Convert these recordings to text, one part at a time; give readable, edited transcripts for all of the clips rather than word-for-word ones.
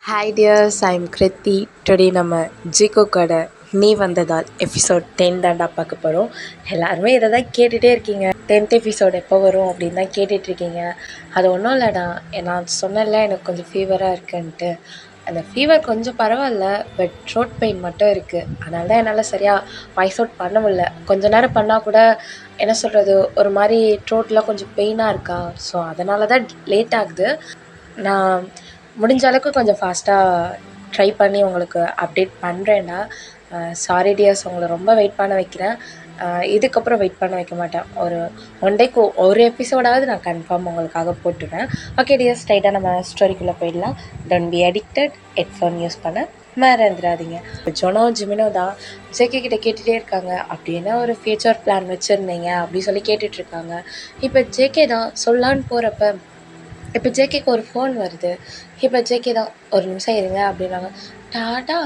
Hi tears, I'm Kriti. Today நம்ம ஜிகோக்கோட நீ வந்ததால் எபிசோட் 10 தாண்டா பார்க்க போகிறோம். எல்லாருமே இதை தான் கேட்டுகிட்டே இருக்கீங்க, 10th எபிசோட் எப்போ வரும் அப்படின்னு தான் கேட்டுட்ருக்கீங்க. அது ஒன்றும் இல்லைடா, நான் சொன்னல எனக்கு கொஞ்சம் ஃபீவராக இருக்குன்ட்டு. அந்த ஃபீவர் கொஞ்சம் பரவாயில்ல, பட் த்ரோட் பெயின் மட்டும் இருக்குது. அதனால தான் என்னால் சரியாக வாய்ஸ் அவுட் பண்ண முடியல. கொஞ்ச நேரம் பண்ணால் கூட என்ன சொல்கிறது, ஒரு மாதிரி த்ரோட்லாம் கொஞ்சம் பெயினாக இருக்கா. ஸோ அதனால தான் லேட் ஆகுது. நான் முடிஞ்ச அளவுக்கு கொஞ்சம் ஃபாஸ்ட்டாக ட்ரை பண்ணி உங்களுக்கு அப்டேட் பண்ணுறேன்டா. சாரி டியர்ஸ், உங்களை ரொம்ப வெயிட் பண்ண வைக்கிறேன். இதுக்கப்புறம் வெயிட் பண்ண வைக்க மாட்டேன். ஒரு ஒன் டேக்கு ஒரு எபிசோடாவது நான் கன்ஃபார்ம் உங்களுக்காக போட்டுருவேன். ஓகே டியர்ஸ், ஸ்ட்ரைட்டாக நம்ம ஸ்டோரிக்குள்ளே போயிடலாம். Don't be addicted. Headphone use பண்ண மறந்துடாதீங்க. ஜொனோ ஜிமினோ தான் ஜேகே கிட்ட கேட்டுகிட்டே இருக்காங்க, அப்படின்னா ஒரு ஃபியூச்சர் பிளான் வச்சுருந்தீங்க அப்படின்னு சொல்லி கேட்டுட்ருக்காங்க. இப்போ ஜேகே தான் சொல்லான்னு போகிறப்ப இப்போ ஜேகேக்கு ஒரு ஃபோன் வருது. இப்போ ஜேகே தான் ஒரு நிமிஷம் இருங்க அப்படின்னாங்க. டாடா,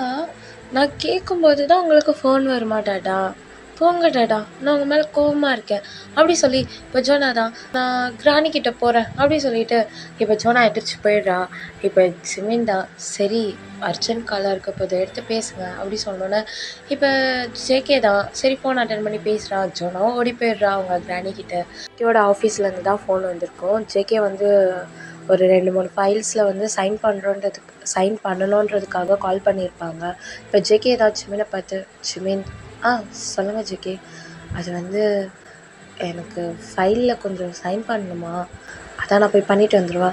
நான் கேட்கும்போது தான் உங்களுக்கு ஃபோன் வருமா டாடா? போங்க டாடா, நான் உங்கள் மேலே கோவமாக இருக்கேன் அப்படி சொல்லி இப்போ ஜோனா தான் நான் கிராணி கிட்டே போகிறேன் அப்படி சொல்லிட்டு இப்போ ஜோனா எதிர்த்து போயிடுறா. இப்போ சிமின் தான் சரி அர்ஜென்ட் காலாக இருக்க போது எடுத்து பேசுங்க அப்படி சொன்னோன்னே இப்போ ஜேகே தான் சரி ஃபோன் அட்டன் பண்ணி பேசுகிறா. ஜோனாவும் ஓடி போயிடுறா அவங்க கிராணி கிட்ட. ஜேகேவோட ஆஃபீஸ்லேருந்து தான் ஃபோன் வந்திருக்கும். ஜேகே வந்து ஒரு 2-3 ஃபைல்ஸில் சைன் பண்ணணுன்றதுக்காக கால் பண்ணியிருப்பாங்க. இப்போ ஜேகே ஏதாவது சிமினை பார்த்து, சிமின் சொல்லுங்கள் ஜேகே, அது வந்து எனக்கு ஃபைலில் கொஞ்சம் சைன் பண்ணணுமா, அதான் நான் போய் பண்ணிவிட்டு வந்துடுவா.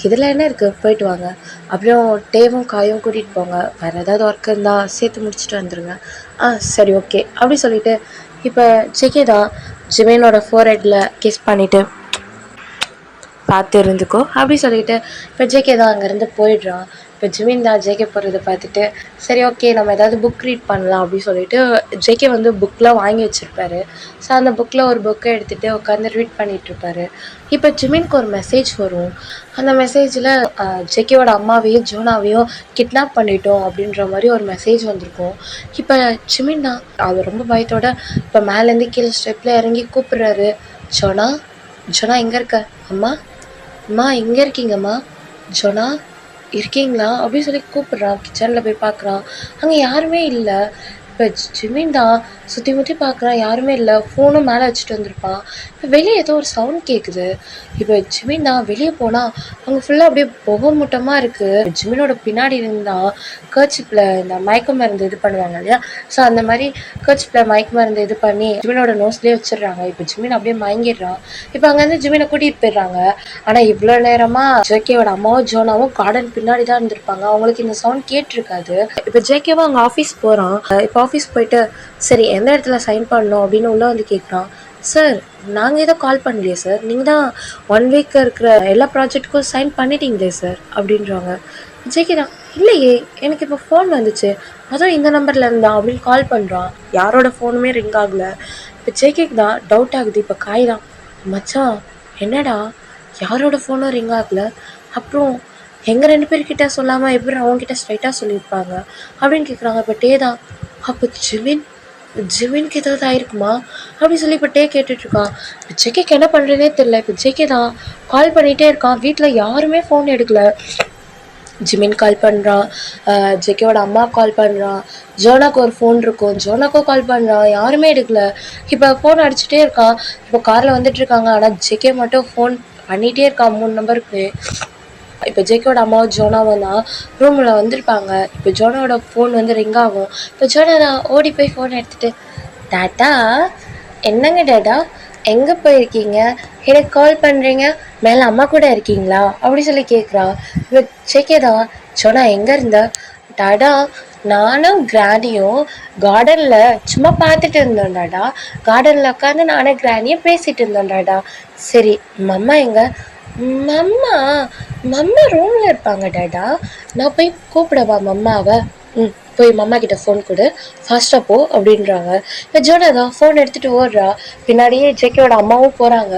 இதில் என்ன இருக்குது, போயிட்டு வாங்க. அப்புறம் டேவும் காயும் கூட்டிகிட்டு போங்க, வேறு ஏதாவது ஒர்க் இருந்தால் சேர்த்து முடிச்சுட்டு வந்துடுங்க. சரி ஓகே அப்படி சொல்லிவிட்டு இப்போ ஜேகே தான் ஜிமினோட ஃபோர்ஹெட்டில் கிஸ் பண்ணிவிட்டு பார்த்து இருந்துக்கோ அப்படி சொல்லிட்டு இப்போ ஜேகே தான் அங்கேருந்து போயிடுறான். இப்போ ஜிமின் தான் ஜேகே போகிறத பார்த்துட்டு சரி ஓகே நம்ம ஏதாவது புக் ரீட் பண்ணலாம் அப்படின்னு சொல்லிட்டு ஜேகே வந்து புக்கெலாம் வாங்கி வச்சுருப்பாரு. ஸோ அந்த புக்கில் ஒரு புக்கை எடுத்துகிட்டு உட்காந்து ரீட் பண்ணிகிட்ருப்பாரு. இப்போ ஜிமின்க்கு ஒரு மெசேஜ் வரும். அந்த மெசேஜில் ஜேகேவோட அம்மாவையும் ஜோனாவையும் கிட்னாப் பண்ணிட்டோம் அப்படின்ற மாதிரி ஒரு மெசேஜ் வந்திருக்கும். இப்போ ஜிமின் தான் அது ரொம்ப பயத்தோட இப்போ மேலேருந்து கீழே ஸ்டெப்பில் இறங்கி கூப்பிட்றாரு. ஜோனா, ஜோனா எங்கே இருக்க? அம்மா எங்கே இருக்கீங்கம்மா? ஜோனா இருக்கீங்களா அப்படின்னு சொல்லி கூப்பிட்றான். கிச்சனில் போய் பார்க்குறான், அங்கே யாருமே இல்லை. இப்போ ஜிமின் தான் சுற்றி முற்றி பார்க்குறான், யாருமே இல்லை. ஃபோனும் மேலே வச்சுட்டு வந்திருப்பான். இப்போ வெளியே ஏதோ ஒரு சவுண்ட் கேட்குது. இப்போ ஜிமின் தான் வெளியே போனால் அங்கே ஃபுல்லாக அப்படியே புகை மூட்டமாக இருக்குது. ஜிமினோட பின்னாடி இருந்தால் கர்ச்சிப்பில் இந்த மயக்க மருந்து இது பண்ணுவாங்க இல்லையா, ஸோ அந்த மாதிரி கர்ச்சிப்பில் மயக்க மருந்து இது பண்ணி ஜிமினோட நோஸ்லேயே வச்சிடுறாங்க. இப்போ ஜிமின் அப்படியே மயங்கிடுறான். இப்போ அங்கேருந்து ஜிமினை கூட்டிகிட்டு போயிடுறாங்க. ஆனால் இவ்வளோ நேரமாக ஜேகேவோட அம்மாவும் ஜோனாவும் கார்டன் பின்னாடி தான் இருந்திருப்பாங்க. அவங்களுக்கு இந்த சவுண்ட் கேட்டிருக்காது. இப்போ ஜேகேவும் அவங்க ஆஃபீஸ் போகிறான். இப்போ ஆஃபீஸ் போயிட்டு சரி எந்த இடத்துல சைன் பண்ணணும் அப்படின்னு உள்ளே வந்து கேட்குறான். சார், நாங்கள் எதோ கால் பண்ணலையே சார், நீங்கள் தான் 1 வீக் இருக்கிற எல்லா ப்ராஜெக்ட்டுக்கும் சைன் பண்ணிட்டீங்களே சார் அப்படின்றாங்க. ஜேகே தான் இல்லையே, எனக்கு இப்போ ஃபோன் வந்துச்சு, அதுவும் இந்த நம்பரில் இருந்தான் அப்படின்னு கால் பண்ணுறான். யாரோட ஃபோனுமே ரிங் ஆகலை. இப்போ ஜேகேக்கு தான் டவுட் ஆகுது. இப்போ காய் தான் மச்சான் என்னடா யாரோட ஃபோனும் ரிங் ஆகலை, அப்புறம் எங்கள் 2 பேர்கிட்ட சொல்லாமல் எப்படி அவங்ககிட்ட ஸ்ட்ரைட்டாக சொல்லியிருப்பாங்க அப்படின்னு கேட்குறாங்க. இப்போ டே தான் அப்போ ஜிமின்க்கு ஏதாவது ஆயிருக்குமா அப்படின்னு சொல்லி இப்போ டே கேட்டுட்ருக்கான். இப்போ ஜேகேக்கு என்ன பண்ணுறதுனே தெரியல. இப்போ ஜேகே தான் கால் பண்ணிகிட்டே இருக்கான். வீட்டில் யாருமே ஃபோன் எடுக்கல. ஜிமின் கால் பண்ணுறான், ஜேகேவோட அம்மா கால் பண்ணுறான், ஜோனாக்கு ஒரு ஃபோன் இருக்கும், ஜோனாக்கும் கால் பண்ணுறான், யாருமே எடுக்கல. இப்போ ஃபோன் அடிச்சுட்டே இருக்கான். இப்போ காரில் வந்துட்டுருக்காங்க. ஆனால் ஜேகே மட்டும் ஃபோன் பண்ணிகிட்டே இருக்கான் 3 நம்பருக்கு. இப்போ ஜேகேவோட அம்மாவும் ஜோனாவும் தான் ரூமில் வந்திருப்பாங்க. இப்போ ஜோனாவோட ஃபோன் வந்து ரிங் ஆகும். இப்போ ஜோனா தான் ஓடி போய் ஃபோன் எடுத்துகிட்டு, டாட்டா என்னங்க டாட்டா எங்கே போயிருக்கீங்க, எனக்கு கால் பண்ணுறீங்க, மேலே அம்மா கூட இருக்கீங்களா அப்படி சொல்லி கேட்குறா. இப்போ ஜேகே தான் ஜோனா எங்கே இருந்த? டாடா நானும் கிராணியும் கார்டனில் சும்மா பார்த்துட்டு இருந்தோம் டாடா, கார்டனில் உட்காந்து நானும் கிராணியும் பேசிகிட்டு இருந்தோம் டாடா. சரி மம்மா எங்கே? மம்மா ரூமில் இருப்பாங்க டாடா, நான் போய் கூப்பிடவா மம்மாவை? போய் மம்மா கிட்ட ஃபோன் கொடு, ஃபாஸ்ட்டாக போ அப்படின்றாங்க. இப்போ ஜோனா தான் ஃபோன் எடுத்துகிட்டு ஓடுறா. பின்னாடியே ஜேகேவோட அம்மாவும் போகிறாங்க.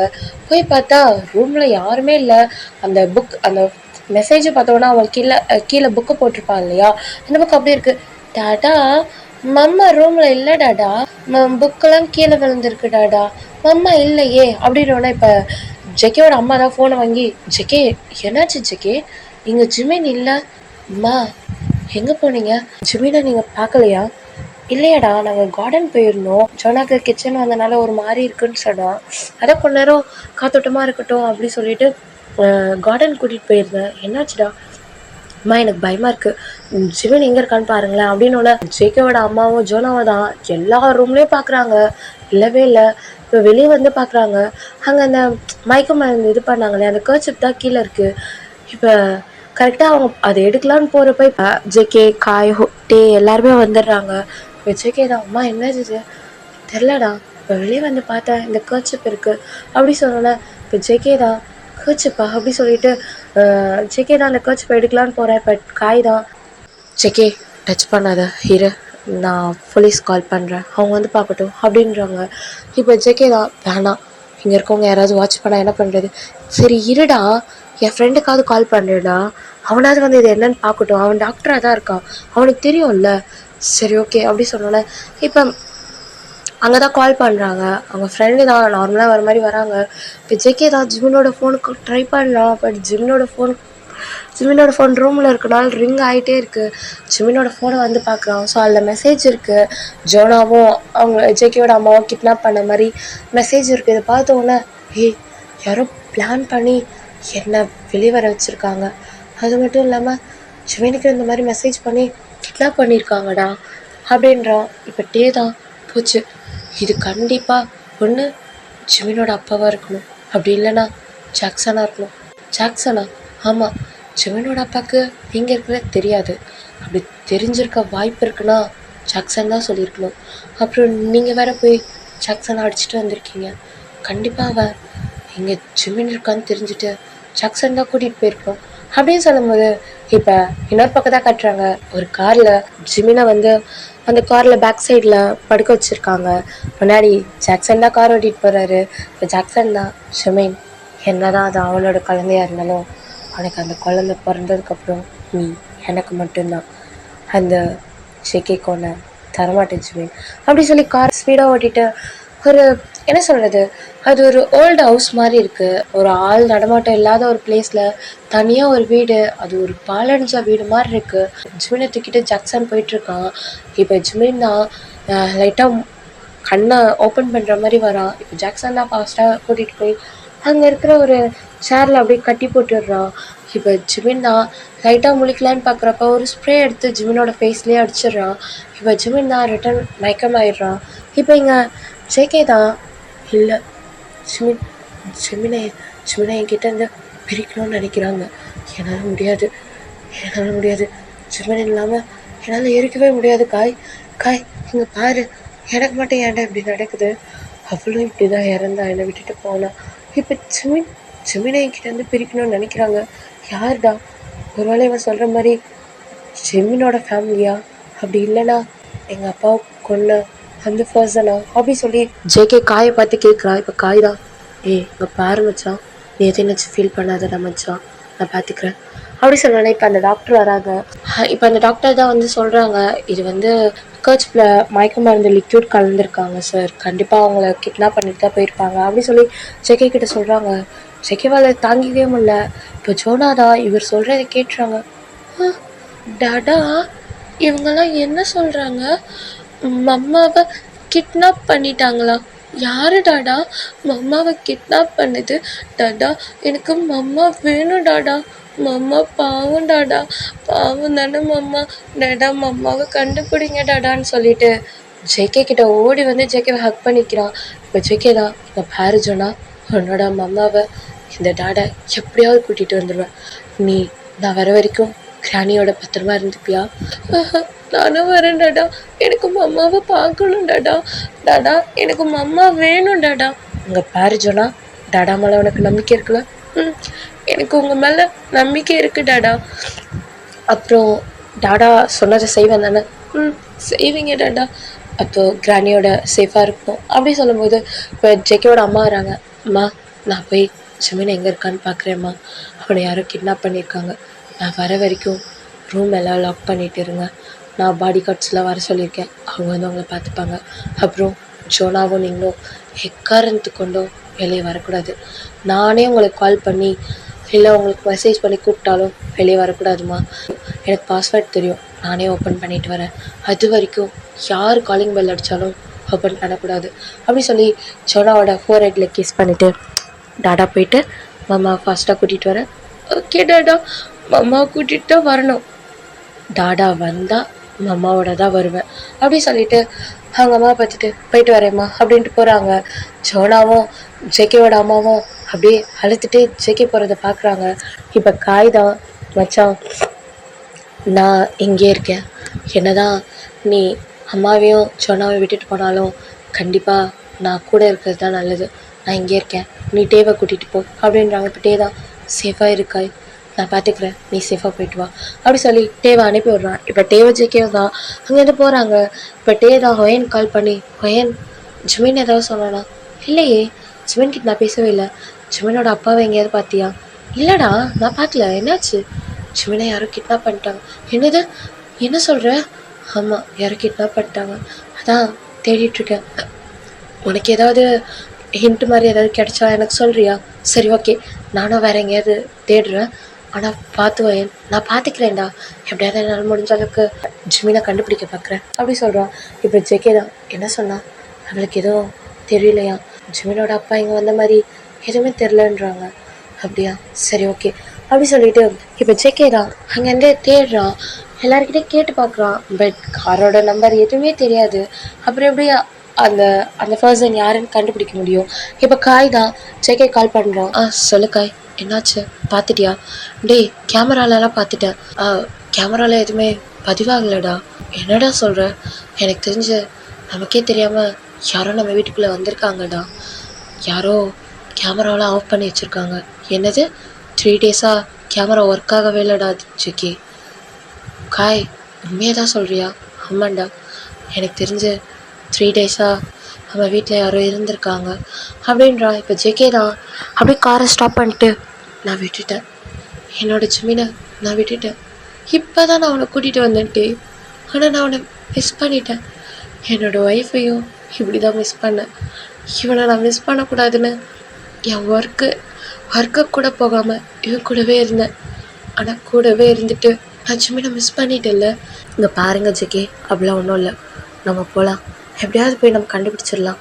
போய் பார்த்தா ரூமில் யாருமே இல்லை. அந்த மெசேஜை பார்த்தோன்னா அவள் கீழே புக்கு போட்டிருப்பாள் இல்லையா, அந்த புக் அப்படியே இருக்குது. டாடா மம்மா ரூமில் இல்லை டாடா, புக்கெல்லாம் கீழே விழுந்துருக்கு டாடா, மம்மா இல்லையே அப்படின்னோடனே இப்போ ஜேகேவோட அம்மா தான் ஃபோனை வாங்கி, ஜேகே என்னாச்சு ஜேகே, இங்கே ஜிமின் இல்லை, அம்மா எங்கே போனீங்க? ஜிமினை நீங்கள் பார்க்கலையா? இல்லையாடா, நாங்கள் கார்டன் போயிருந்தோம். ஜோனாக்கு கிச்சன் வந்தனால ஒரு மாதிரி இருக்குன்னு சொன்னான். அதான் கொஞ்ச நேரம் காத்தோட்டமாக இருக்கட்டும் அப்படி சொல்லிட்டு கார்டன் கூட்டிகிட்டு போயிருந்தேன். என்னாச்சுடா? அம்மா எனக்கு பயமாக இருக்குது, ஜிவன் எங்கே இருக்கான்னு பாருங்களேன் அப்படின்னோட ஜேகேவோட அம்மாவும் ஜோனாவை தான் எல்லா ரூம்லேயும் பார்க்குறாங்க. இல்லவே இல்லை. இப்போ வெளியே வந்து பார்க்குறாங்க. அங்கே அந்த மயக்க மருந்து இது பண்ணாங்களே அந்த கர்ச்சிப் தான் கீழே இருக்குது. இப்போ கரெக்டாக அவங்க அதை எடுக்கலான்னு போகிறப்ப இப்போ ஜேகே காய் டே எல்லாருமே வந்துடுறாங்க. இப்போ ஜேகே தான் அம்மா என்னது இது தெரிலடா, இப்போ வெளியே வந்து பார்த்தேன் இந்த கர்ச்சிப் இருக்குது அப்படி சொன்னோன்னே இப்போ ஜேகே தான் கர்ச்சிப்பா அப்படி சொல்லிட்டு ஜேகே தான் அந்த கர்ச்சிப்பை எடுக்கலான்னு போகிறேன். இப்போ காய் தான் ஜேகே டச் பண்ணாத இரு, நான் போலீஸ் கால் பண்ணுறேன், அவங்க வந்து பார்க்கட்டும் அப்படின்றாங்க. இப்போ ஜேகே தான் வேணாம், இங்கே இருக்கவங்க யாராவது வாட்ச் பண்ணால் என்ன பண்ணுறது? சரி இருடா, என் ஃப்ரெண்டுக்காவது கால் பண்ணுறேடா, அவனாவது வந்து இது என்னன்னு பார்க்கட்டும், அவன் டாக்டராக தான் இருக்கான், அவனுக்கு தெரியும்ல. சரி ஓகே அப்படி சொன்னோன்னே இப்போ அங்கே தான் கால் பண்ணுறாங்க. அவங்க ஃப்ரெண்டு தான் நார்மலாக வர மாதிரி வராங்க. இப்போ ஜேகே தான் ஜிமினோட ஃபோனுக்கு ட்ரை பண்ணலாம். பட் ஜிமினோட ஃபோன் ரூமில் இருக்கனால ரிங் ஆகிட்டே இருக்குது. ஜிமினோட ஃபோனை வந்து பார்க்குறான். ஸோ அதில் மெசேஜ் இருக்குது, ஜோனாவும் அவங்க ஜேகேயோட அம்மாவும் கிட்னாப் பண்ண மாதிரி மெசேஜ் இருக்குது. இதை பார்த்த உடனே யாரோ பிளான் பண்ணி என்னை வெளியே வர வச்சுருக்காங்க. அது மட்டும் இல்லாமல் ஜிமினுக்கு இந்த மாதிரி மெசேஜ் பண்ணி கிட்னாப் பண்ணியிருக்காங்கடா அப்படின்றான். இப்போ டே தான் போச்சு, இது கண்டிப்பாக ஒன்று ஜிமினோட அப்பாவாக இருக்கணும், அப்படி இல்லைன்னா ஜாக்சனாக இருக்கணும். ஜாக்சனா? ஆமாம், ஜிமினோட அப்பாவுக்கு எங்கே இருக்கிறது தெரியாது. அப்படி தெரிஞ்சிருக்க வாய்ப்பு இருக்குன்னா ஜாக்சன் தான் சொல்லியிருக்கணும். அப்புறம் நீங்கள் வேற போய் ஜாக்சனை அடிச்சுட்டு வந்திருக்கீங்க. கண்டிப்பாக அவன் இங்கே ஜிமின் இருக்கான்னு தெரிஞ்சுட்டு ஜாக்சன் தான் கூட்டிகிட்டு போயிருக்கணும் அப்படின்னு சொல்லும்போது இப்போ இன்னொரு பக்கம் தான் கட்டுறாங்க. ஒரு காரில் ஜிமினை வந்து அந்த காரில் பேக் சைடில் படுக்க வச்சுருக்காங்க. முன்னாடி ஜாக்சன் தான் கார் ஓட்டிகிட்டு போகிறாரு. இப்போ ஜாக்சன் தான் ஜிமின், என்ன தான் அது அவனோட குழந்தையாக இருந்தாலும் அவனுக்கு அந்த குழந்தை பிறந்ததுக்கப்புறம் நீ எனக்கு மட்டும்தான், அந்த ஜேகே கொன்ன தரமாட்டேன் ஜிமின் அப்படி சொல்லி கார் ஸ்பீடாக ஓட்டிட்டு ஒரு என்ன சொல்கிறது, அது ஒரு ஓல்டு ஹவுஸ் மாதிரி இருக்குது. ஒரு ஆள் நடமாட்டம் இல்லாத ஒரு பிளேஸில் தனியாக ஒரு வீடு, அது ஒரு பாலடைஞ்ச வீடு மாதிரி இருக்குது. ஜிமினை தூக்கிட்டு ஜாக்சன் போயிட்டுருக்கான். இப்போ ஜிமின் தான் லைட்டாக கண்ணை ஓப்பன் பண்ணுற மாதிரி வரான். இப்போ ஜாக்சன் தான் ஃபாஸ்ட்டாக கூட்டிகிட்டு போய் அங்கே இருக்கிற ஒரு சேரில் அப்படியே கட்டி போட்டுடுறான். இப்போ ஜிமின் தான் லைட்டாக முழிக்கலான்னு பார்க்குறப்ப ஒரு ஸ்ப்ரே எடுத்து ஜிமினோட ஃபேஸ்லேயே அடிச்சிடுறான். இப்போ ஜிமின் தான் ரிட்டன் மயக்கமாயிடுறான். இப்போ இங்கே ஜேகே தான் இல்லை, ஜிமினை என்கிட்ட இருந்து பிரிக்கணும்னு நினைக்கிறாங்க. என்னால் முடியாது ஜிமின் இல்லாமல் என்னால் இருக்கவே முடியாது. காய் இங்கே பாரு, எனக்கு மட்டும் ஏன்டா இப்படி நடக்குது, அவளும் இப்படி தான் இறந்தா, என்னை விட்டுட்டு போனா. இப்போ ஜிமினை என்கிட்ட இருந்து பிரிக்கணும்னு நினைக்கிறாங்க. யாருடா? ஒருவேளை இவன் சொல்கிற மாதிரி ஜிமினோட ஃபேமிலியா? அப்படி இல்லைனா எங்கள் அப்பாவை கொன்ன அந்த பர்சனா அப்படி சொல்லி ஜேகே காயை பார்த்து கேட்குறான். இப்போ காய் தான் இங்கே பாரு மச்சான், நீ எதையும் ஃபீல் பண்ணாதடா மச்சான், நான் பார்த்துக்கிறேன் அப்படி சொன்னோன்னே இப்போ அந்த டாக்டர் வராங்க. இப்போ அந்த டாக்டர் தான் வந்து சொல்கிறாங்க, இது வந்து கர்ச்சில் மயக்க மருந்து லிக்யூட் கலந்துருக்காங்க சார், கண்டிப்பாக அவங்கள கிட்னாப் பண்ணிட்டு தான் போயிருப்பாங்க அப்படி சொல்லி ஜேகே கிட்ட சொல்கிறாங்க. ஜேகேவால் தாங்கிக்கவே முடியல. இப்போ ஜோனா தான் இவர் சொல்கிறத கேட்டுறாங்க. டாடா இவங்கெல்லாம் என்ன சொல்கிறாங்க, மம்மாவை கிட்னாப் பண்ணிட்டாங்களா? யாரு டாடா மம்மாவை கிட்னாப் பண்ணுது? டாடா எனக்கு மம்மா வேணும் டாடா, மம்மா பாவம் டாடா, பாவம் தானே மம்மா, டாடா மம்மாவை கண்டுபிடிங்க டாடான்னு சொல்லிட்டு ஜேகே கிட்ட ஓடி வந்து ஜேகேவை ஹக் பண்ணிக்கிறான். இப்போ ஜேகே தான் இப்போ பாரு ஜோனா, உன்னோட மம்மாவை இந்த டாடா எப்படியாவது கூட்டிகிட்டு வந்துடுவேன், நீ நான் வர வரைக்கும் கிராணியோட பத்திரமா இருந்துப்பியா? நானும் வரேன் டாடா, எனக்கு மம்மாவை பார்க்கணும் டாடா, டாடா எனக்கு மம்மா வேணும் டாடா. உங்க பாரு ஜோனா, டாடா மேலே உனக்கு நம்பிக்கை இருக்குல்ல? எனக்கு உங்கள் மேலே நம்பிக்கை இருக்கு டாடா. அப்புறம் டாடா சொன்னதை செய்வேன் தானே? செய்வீங்க டாடா, அப்போ கிராணியோட சேஃபாக இருக்கும் அப்படி சொல்லும்போது இப்போ ஜேகேவோட அம்மா வராங்க. அம்மா நான் போய் ஜிமின் எங்கே இருக்கான்னு பார்க்குறேம்மா, அவனை யாரோ கிட்னாப் பண்ணியிருக்காங்க, நான் வர வரைக்கும் ரூம் எல்லாம் லாக் பண்ணிட்டு இருங்க, நான் பாடி கார்ட்ஸ்லாம் வர சொல்லியிருக்கேன், அவங்க வந்து அவங்கள பார்த்துப்பாங்க. அப்புறம் ஜோனாவும் நீங்களும் எக்காரணத்துக்கு கொண்டும் வெளியே வரக்கூடாது, நானே உங்களுக்கு கால் பண்ணி இல்லை உங்களுக்கு மெசேஜ் பண்ணி கூப்பிட்டாலும் வெளியே வரக்கூடாதுமா, எனக்கு பாஸ்வேர்ட் தெரியும், நானே ஓப்பன் பண்ணிட்டு வரேன். அது வரைக்கும் யார் காலிங் பெல் அடித்தாலும் ஓப்பன் பண்ணக்கூடாது அப்படி சொல்லி சோனாவோட ஃபோர் ஹெட்டில் கிஸ் பண்ணிவிட்டு டாடா போயிட்டு மாமா ஃபாஸ்ட்டாக கூட்டிகிட்டு வரேன். ஓகே டாடா, மாமா கூட்டிகிட்டு தான் வரணும். டாடா வந்தால் மம்மாவோட தான் வருவேன் அப்படி சொல்லிட்டு அவங்க அம்மா பார்த்துட்டு போயிட்டு வரேம்மா அப்படின்ட்டு போகிறாங்க. சோனாவும் ஜேகேவோட அம்மாவும் அப்படியே அழுத்துட்டு ஜேகே போகிறத பார்க்குறாங்க. இப்போ காய்தான் மச்சான், நான் இங்கே இருக்கேன். என்னதான் நீ அம்மாவையும் சோனாவையும் விட்டுட்டு போனாலும் கண்டிப்பாக நான் கூட இருக்கிறது தான் நல்லது. நான் இங்கே இருக்கேன், நீ டேவை கூட்டிகிட்டு போ அப்படின்றாங்க. இப்போ டே தான் சேஃபாக இருக்காய், நான் பார்த்துக்கிறேன், நீ சேஃபாக போயிட்டு வா அப்படி சொல்லி டேவை அனுப்பி விட்றான். இப்போ டேவை ஜேகேவும் தான் அங்கேருந்து போகிறாங்க. இப்போ டே தான் ஹொயன் கால் பண்ணி, ஹொயன் ஜிமின் ஏதாவது சொன்னானா? இல்லையே, ஜிமின்கிட்ட நான் பேசவே இல்லை. ஜிமினோட அப்பாவை எங்கேயாவது பார்த்தியா? இல்லைடா, நான் பார்க்கல. என்னாச்சு? ஜிமினை யாரும் கிட்னாப் பண்ணிட்டாங்க. என்னது, என்ன சொல்கிற? ஆமாம், யாரும் கிட்னாப் பண்ணிட்டாங்க, அதான் தேடிட்டுருக்கேன். உனக்கு ஏதாவது ஹிண்ட் மாதிரி ஏதாவது கிடைச்சா எனக்கு சொல்கிறியா? சரி ஓகே, நானும் வேறு எங்கேயாவது தேடுறேன், ஆனால் பார்த்து வயன், நான் பார்த்துக்கிறேன்டா. எப்படியாவது என்னால் முடிஞ்ச அளவுக்கு ஜிமினை கண்டுபிடிக்க பார்க்குறேன் அப்படி சொல்கிறான். இப்போ ஜேகே தான் என்ன சொன்னான், அவளுக்கு எதுவும் தெரியலையா, ஜிமினோட அப்பா இங்கே வந்த மாதிரி எதுவுமே தெரிலன்றாங்க. அப்படியா, சரி ஓகே அப்படி சொல்லிட்டு இப்போ ஜேகே தான் அங்கேருந்து தேடுறான். எல்லாருக்கிட்டே கேட்டு பார்க்குறான், பட் காரோட நம்பர் எதுவுமே தெரியாது. அப்புறம் எப்படி அந்த அந்த பர்சன் யாருன்னு கண்டுபிடிக்க முடியும்? இப்போ காய் தான் ஜேகே கால் பண்ணுறான். சொல்லு காய், என்னாச்சு, பார்த்துட்டியா? டேய், கேமராலலாம் பார்த்துட்டேன். கேமராவில் எதுவுமே பதிவாகலடா. என்னடா சொல்கிற? எனக்கு தெரிஞ்சு நமக்கே தெரியாமல் யாரோ நம்ம வீட்டுக்குள்ளே வந்திருக்காங்கடா. யாரோ கேமராவெலாம் ஆஃப் பண்ணி வச்சுருக்காங்க. என்னது, 3 டேஸாக கேமரா ஒர்க் ஆகவே இல்லைடா ஜேகே. காய், உண்மையாக தான் சொல்கிறியா? ஆமாண்டா, எனக்கு தெரிஞ்சு 3 டேஸாக நம்ம வீட்டில் யாரோ இருந்திருக்காங்க அப்படின்றான். இப்போ ஜேகே தான் அப்படியே காரை ஸ்டாப் பண்ணிட்டு, நான் விட்டுட்டேன், என்னோடய ஜிமினை நான் விட்டுட்டேன். இப்போ தான் நான் அவனை கூட்டிகிட்டு வந்தேன்ட்டே, ஆனால் நான் அவனை மிஸ் பண்ணிட்டேன். என்னோடய ஒய்ஃபையும் இப்படி தான் மிஸ் பண்ணேன். இவனை நான் மிஸ் பண்ணக்கூடாதுன்னு என் ஒர்க்கு கூட போகாமல் இவன் கூடவே இருந்தேன். ஆனால் கூடவே இருந்துட்டு நான் ஜிமினை மிஸ் பண்ணிட்டேன்ல. இங்கே பாருங்க ஜேகே, அப்படிலாம் ஒன்றும் இல்லை, நம்ம போகலாம், எப்படியாவது போய் நம்ம கண்டுபிடிச்சிடலாம்.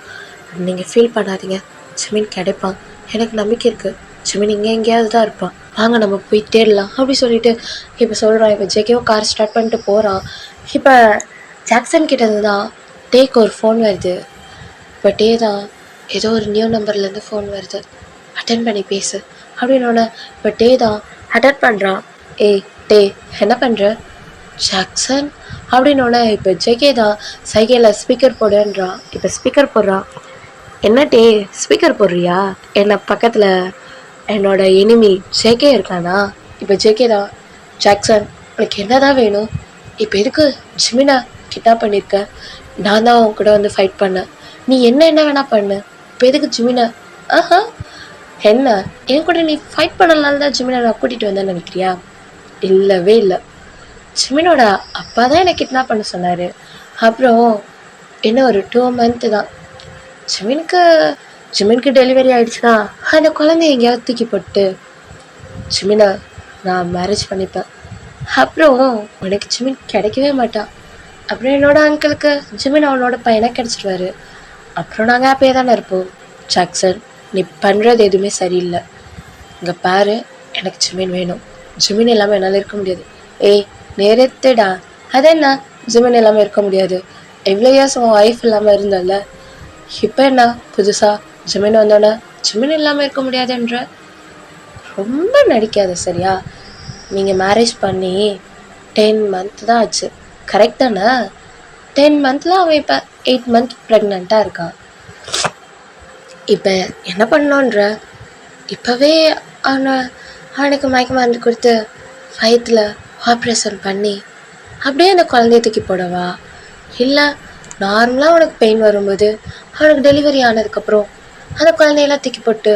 நீங்கள் ஃபீல் பண்ணாதீங்க, ஜிமின் கிடைப்பான், எனக்கு நம்பிக்கை இருக்குது. ஜிமின் இங்கே எங்கேயாவது தான் இருப்பான், வாங்க நம்ம போய் தேடலாம் அப்படி சொல்லிட்டு இப்போ சொல்கிறான். இப்போ ஜேகேவும் கார் ஸ்டார்ட் பண்ணிட்டு போகிறான். இப்போ ஜாக்சன் கிட்டேருந்து தான் டேக்கு ஒரு ஃபோன் வருது. இப்போ டே தான் ஏதோ ஒரு நியூ நம்பர்லேருந்து ஃபோன் வருது, அட்டன் பண்ணி பேசு அப்படின்னோடனே இப்போ டே தான் அட்டன் பண்ணுறான். ஏய் டே, என்ன பண்ணுற? ஜாக்சன் அப்படின்னோடனே இப்போ ஜேகே தான் சைகையில் ஸ்பீக்கர் போடுன்றான். இப்போ ஸ்பீக்கர் போடுறான். என்ன டே, ஸ்பீக்கர் போடுறியா? என்ன பக்கத்தில் என்னோட எனிமி ஜேகே இருக்கானா? இப்போ ஜேகே தான், ஜாக்சன் உனக்கு என்ன தான் வேணும்? இப்போ எதுக்கு ஜிமினை கிட்னாப் பண்ணியிருக்க? நான் தான் உன் கூட வந்து ஃபைட் பண்ணேன், நீ என்ன வேணால் பண்ணு, இப்போ எதுக்கு ஜிமினை? என்ன, என் கூட நீ ஃபைட் பண்ணனால தான் ஜிமினை நான் கூட்டிகிட்டு வந்தேன்னு நினைக்கிறியா? இல்லவே இல்லை, ஜிமினோட அப்பா தான் என்னை கிட்னாப் பண்ண சொன்னார். அப்புறம் என்ன ஒரு 2 மந்த்து தான், ஜிமினுக்கு டெலிவரி ஆகிடுச்சுன்னா அந்த குழந்தைய எங்கேயாவது தூக்கி போட்டு ஜிமினை நான் மேரேஜ் பண்ணிப்பேன். அப்புறம் உனக்கு ஜிமின் கிடைக்கவே மாட்டான். அப்புறம் என்னோட அங்கிளுக்கு ஜிமின் அவனோட பையனை கிடச்சிடுவார். அப்புறம் நாங்கள் ஹாப்பியாக தானே இருப்போம். ஜாக்சன், நீ பண்ணுறது எதுவுமே சரியில்லை. இங்கே பாரு, எனக்கு ஜிமின் வேணும், ஜிமின் இல்லாமல் என்னால் இருக்க முடியாது. ஏய் நேரத்தேடா, அது என்ன ஜிமின் இல்லாமல் இருக்க முடியாது? எவ்வளோ இயர்ஸ் உன் ஒய்ஃப் இல்லாமல் இருந்தல்ல, இப்போ என்ன புதுசாக ஜிமின் வந்தோன்னே ஜிமின் இல்லாமல் இருக்க முடியாதுன்ற? ரொம்ப நடிக்காத சரியா? நீங்கள் மேரேஜ் பண்ணி 10 மந்த் தான் ஆச்சு, கரெக்ட் தானே? 10 மந்தில் அவன் இப்போ 8 மந்த் ப்ரெக்னெண்ட்டாக இருக்கான். இப்போ என்ன பண்ணோன்ற? இப்போவே அவனுக்கு மயக்க மருந்து கொடுத்து வயிற்றில் ஆப்ரேஷன் பண்ணி அப்படியே அந்த குழந்தைய தூக்கி போடவா? இல்லை நார்மலாக அவனுக்கு பெயின் வரும்போது அவனுக்கு டெலிவரி ஆனதுக்கப்புறம் அந்த குழந்தையெல்லாம் தூக்கி போட்டு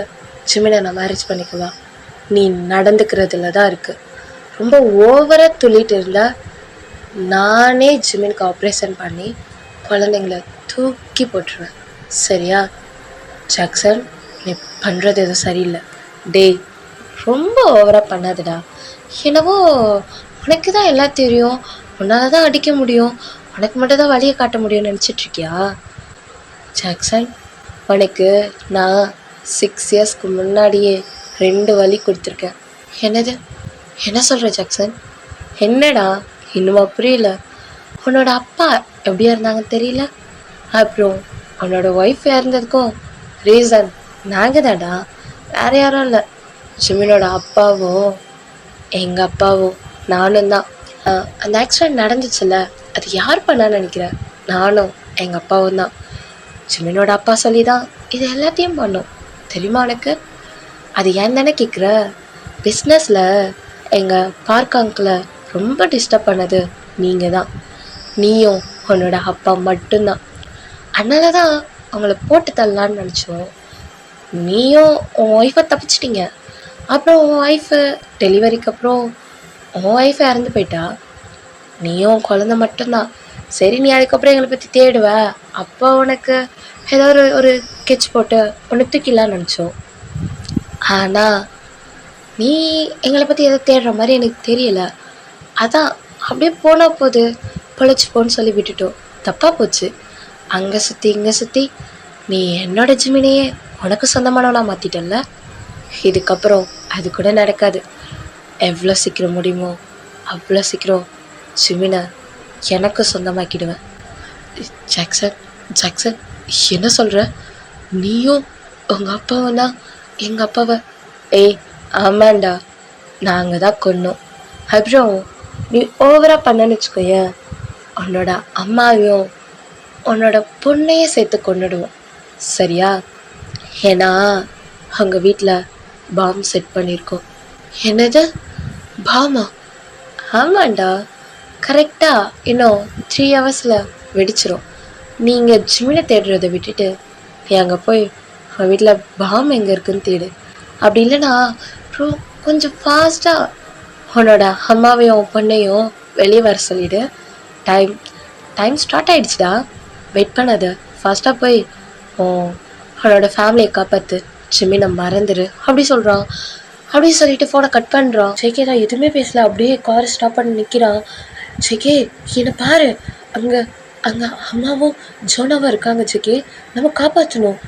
ஜிமினை நான் மேரேஜ் பண்ணிக்குவா? நீ நடந்துக்கிறதுல தான் இருக்குது. ரொம்ப ஓவராக துள்ளிட்டு இருந்தால் நானே ஜிமினுக்கு ஆப்ரேஷன் பண்ணி குழந்தைங்கள தூக்கி போட்டுருவேன், சரியா? ஜாக்சன், நீ பண்ணுறது எதுவும் சரியில்லை. டேய், ரொம்ப ஓவராக பண்ணாதுடா. என்னவோ உனக்கு தான் எல்லாம் தெரியும், உன்னால் தான் அடிக்க முடியும், உனக்கு மட்டும் தான் வழியை காட்ட முடியும்னு நினச்சிட்ருக்கியா? ஜாக்சன், உனக்கு நான் 6 இயர்ஸ்க்கு முன்னாடியே 2 வழி கொடுத்துருக்கேன். என்னது? என்ன சொல்கிற ஜாக்சன்? என்னடா இன்னுமா புரியல? உன்னோட அப்பா எப்படியா இருந்தாங்கன்னு தெரியல, அப்புறம் உன்னோட ஒய்ஃப் இறந்ததுக்கும் ரீசன் நாங்கள் தான்டா, வேறு யாரும் இல்லை. ஜிமினோட அப்பாவும் எங்கள் அப்பாவும் நானும் தான். அந்த ஆக்சிடெண்ட் நடந்துச்சுல்ல, அது யார் பண்ணான்னு நினைக்கிறேன்? நானும் எங்கள் அப்பாவும் தான். ஜிமினோட அப்பா சொல்லி தான் இது எல்லாத்தையும் பண்ணோம், தெரியுமா உனக்கு? அது ஏன் தானே கேட்குற? பிஸ்னஸில் எங்கள் பார்க் அங்கிளை ரொம்ப டிஸ்டர்ப் பண்ணது நீங்கள் தான், நீயும் உன்னோட அப்பா மட்டும்தான். அதனால தான் அவங்கள போட்டு தள்ளலான்னு நினச்சோம். நீயும் உன் ஒய்ஃபை தப்பிச்சிட்டிங்க. அப்புறம் உன் ஒய்ஃபு டெலிவரிக்கு அப்புறம் உன் ஒய்ஃபை இறந்து போயிட்டா. நீயும் குழந்த மட்டும்தான். சரி, நீ அதுக்கப்புறம் எங்களை பற்றி தேடுவ, அப்போ உனக்கு ஏதாவது ஒரு கெச் போட்டு ஒன்று தூக்கிடலான்னு நினச்சோம். ஆனால் நீ எங்களை பற்றி எதை தேடுற மாதிரி எனக்கு தெரியல. அதான் அப்படியே போனால் போது பொழைச்சிப்போன்னு சொல்லி விட்டுட்டோம். தப்பாக போச்சு. அங்கே சுற்றி இங்கே சுற்றி நீ என்னோட ஜிமினையே உனக்கு சொந்தமானவனா மாற்றிட்டல. இதுக்கப்புறம் அது கூட நடக்காது. எவ்வளோ சீக்கிரம் முடியுமோ அவ்வளோ சீக்கிரம் ஜிமினை எனக்கு சொந்தமாக்கிடுவேன். ஜாக்சன், ஜாக்சன், என்ன சொல்கிற? நீயும் உங்கள் அப்பாவும் தான் எங்கள் அப்பாவை? ஏய் ஆமாண்டா, நாங்கள் தான் கொன்னோம். அப்புறம் நீ ஓவராக பண்ணன்னு வச்சுக்கோயேன், உன்னோட அம்மாவையும் உன்னோட பொண்ணையும் சேர்த்து கொண்டுடுவோம், சரியா? ஏன்னா அவங்க வீட்டில் பாம் செட் பண்ணியிருக்கோம். என்னது பாமா? ஆமாண்டா, கரெக்டாக இன்னும் 3 ஹவர்ஸில் வெடிச்சிரும். நீங்கள் ஜிமினை தேடுறதை விட்டுட்டு அங்கே போய் அவன் வீட்டில் பாம் எங்கே இருக்குன்னு தேடு. அப்படி இல்லைனா அப்புறம் கொஞ்சம் ஃபாஸ்ட்டாக உன்னோட அம்மாவையும் பொண்ணையும் வெளியே வர சொல்லிவிடு. டைம் ஸ்டார்ட் ஆகிடுச்சுடா, வெயிட் பண்ணாத, ஃபாஸ்ட்டாக போய் உன்னோட ஃபேமிலியை காப்பாற்று, ஜிமினை மறந்துடு அப்படி சொல்கிறான். அப்படி சொல்லிட்டு ஃபோனை கட் பண்ணுறான். ஜேகே தான் எதுவுமே பேசல, அப்படியே காரை ஸ்டாப் பண்ணி நிற்கிறான். ஜேகே என்னை பாரு, அங்கே அம்மாவும் ஜோனாவும் இருக்காங்க. ஜேகே நம்ம காப்பாற்றணும்.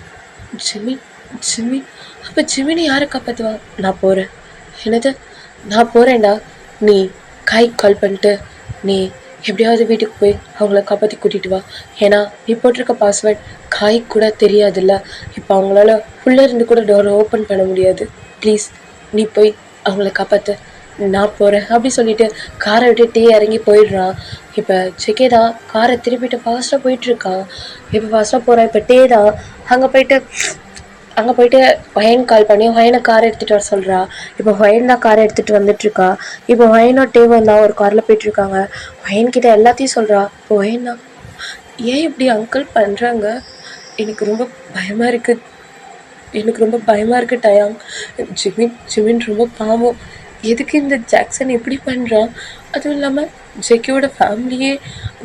ஜிமின் அப்போ ஜிமினை யாரை காப்பாற்றுவா? நான் போகிறேன். என்னது? நான் போகிறேன்டா. நீ காய்க்கு கால் பண்ணிட்டு நீ எப்படியாவது வீட்டுக்கு போய் அவங்கள காப்பாற்றி கூட்டிகிட்டு வா. ஏன்னா நீ போட்டிருக்க பாஸ்வேர்ட் காய்க்கு கூட தெரியாதுல்ல. இப்போ அவங்களால உள்ளே இருந்து கூட டோரை ஓப்பன் பண்ண முடியாது. ப்ளீஸ் நீ போய் அவங்கள காப்பாற்று, நான் போகிறேன் அப்படி சொல்லிட்டு காரை விட்டு இறங்கி போயிடுறான். இப்போ ஜெகே தான் காரை திருப்பிட்டு ஃபாஸ்ட்டாக போயிட்டுருக்கான். இப்போ ஃபாஸ்ட்டாக போகிறான். இப்போ தான் அங்கே போயிட்டு ஒயன் கால் பண்ணி ஒயனை காரை எடுத்துகிட்டு வர சொல்கிறா. இப்போ ஒயன் தான் காரை எடுத்துகிட்டு வந்துட்டுருக்கா. இப்போ ஒயனோ டேவும் தான் ஒரு காரில் போயிட்டுருக்காங்க. ஒயன்கிட்ட எல்லாத்தையும் சொல்கிறா. இப்போ ஒயன் தான், ஏன் இப்படி அங்கிள் பண்ணுறாங்க? எனக்கு ரொம்ப பயமாக இருக்குது டயாங். ஜிமின் ரொம்ப பாவம். எதுக்கு இந்த ஜாக்சன் எப்படி பண்ணுறான்? அதுவும் இல்லாமல் ஜெக்கியோட ஃபேமிலியே,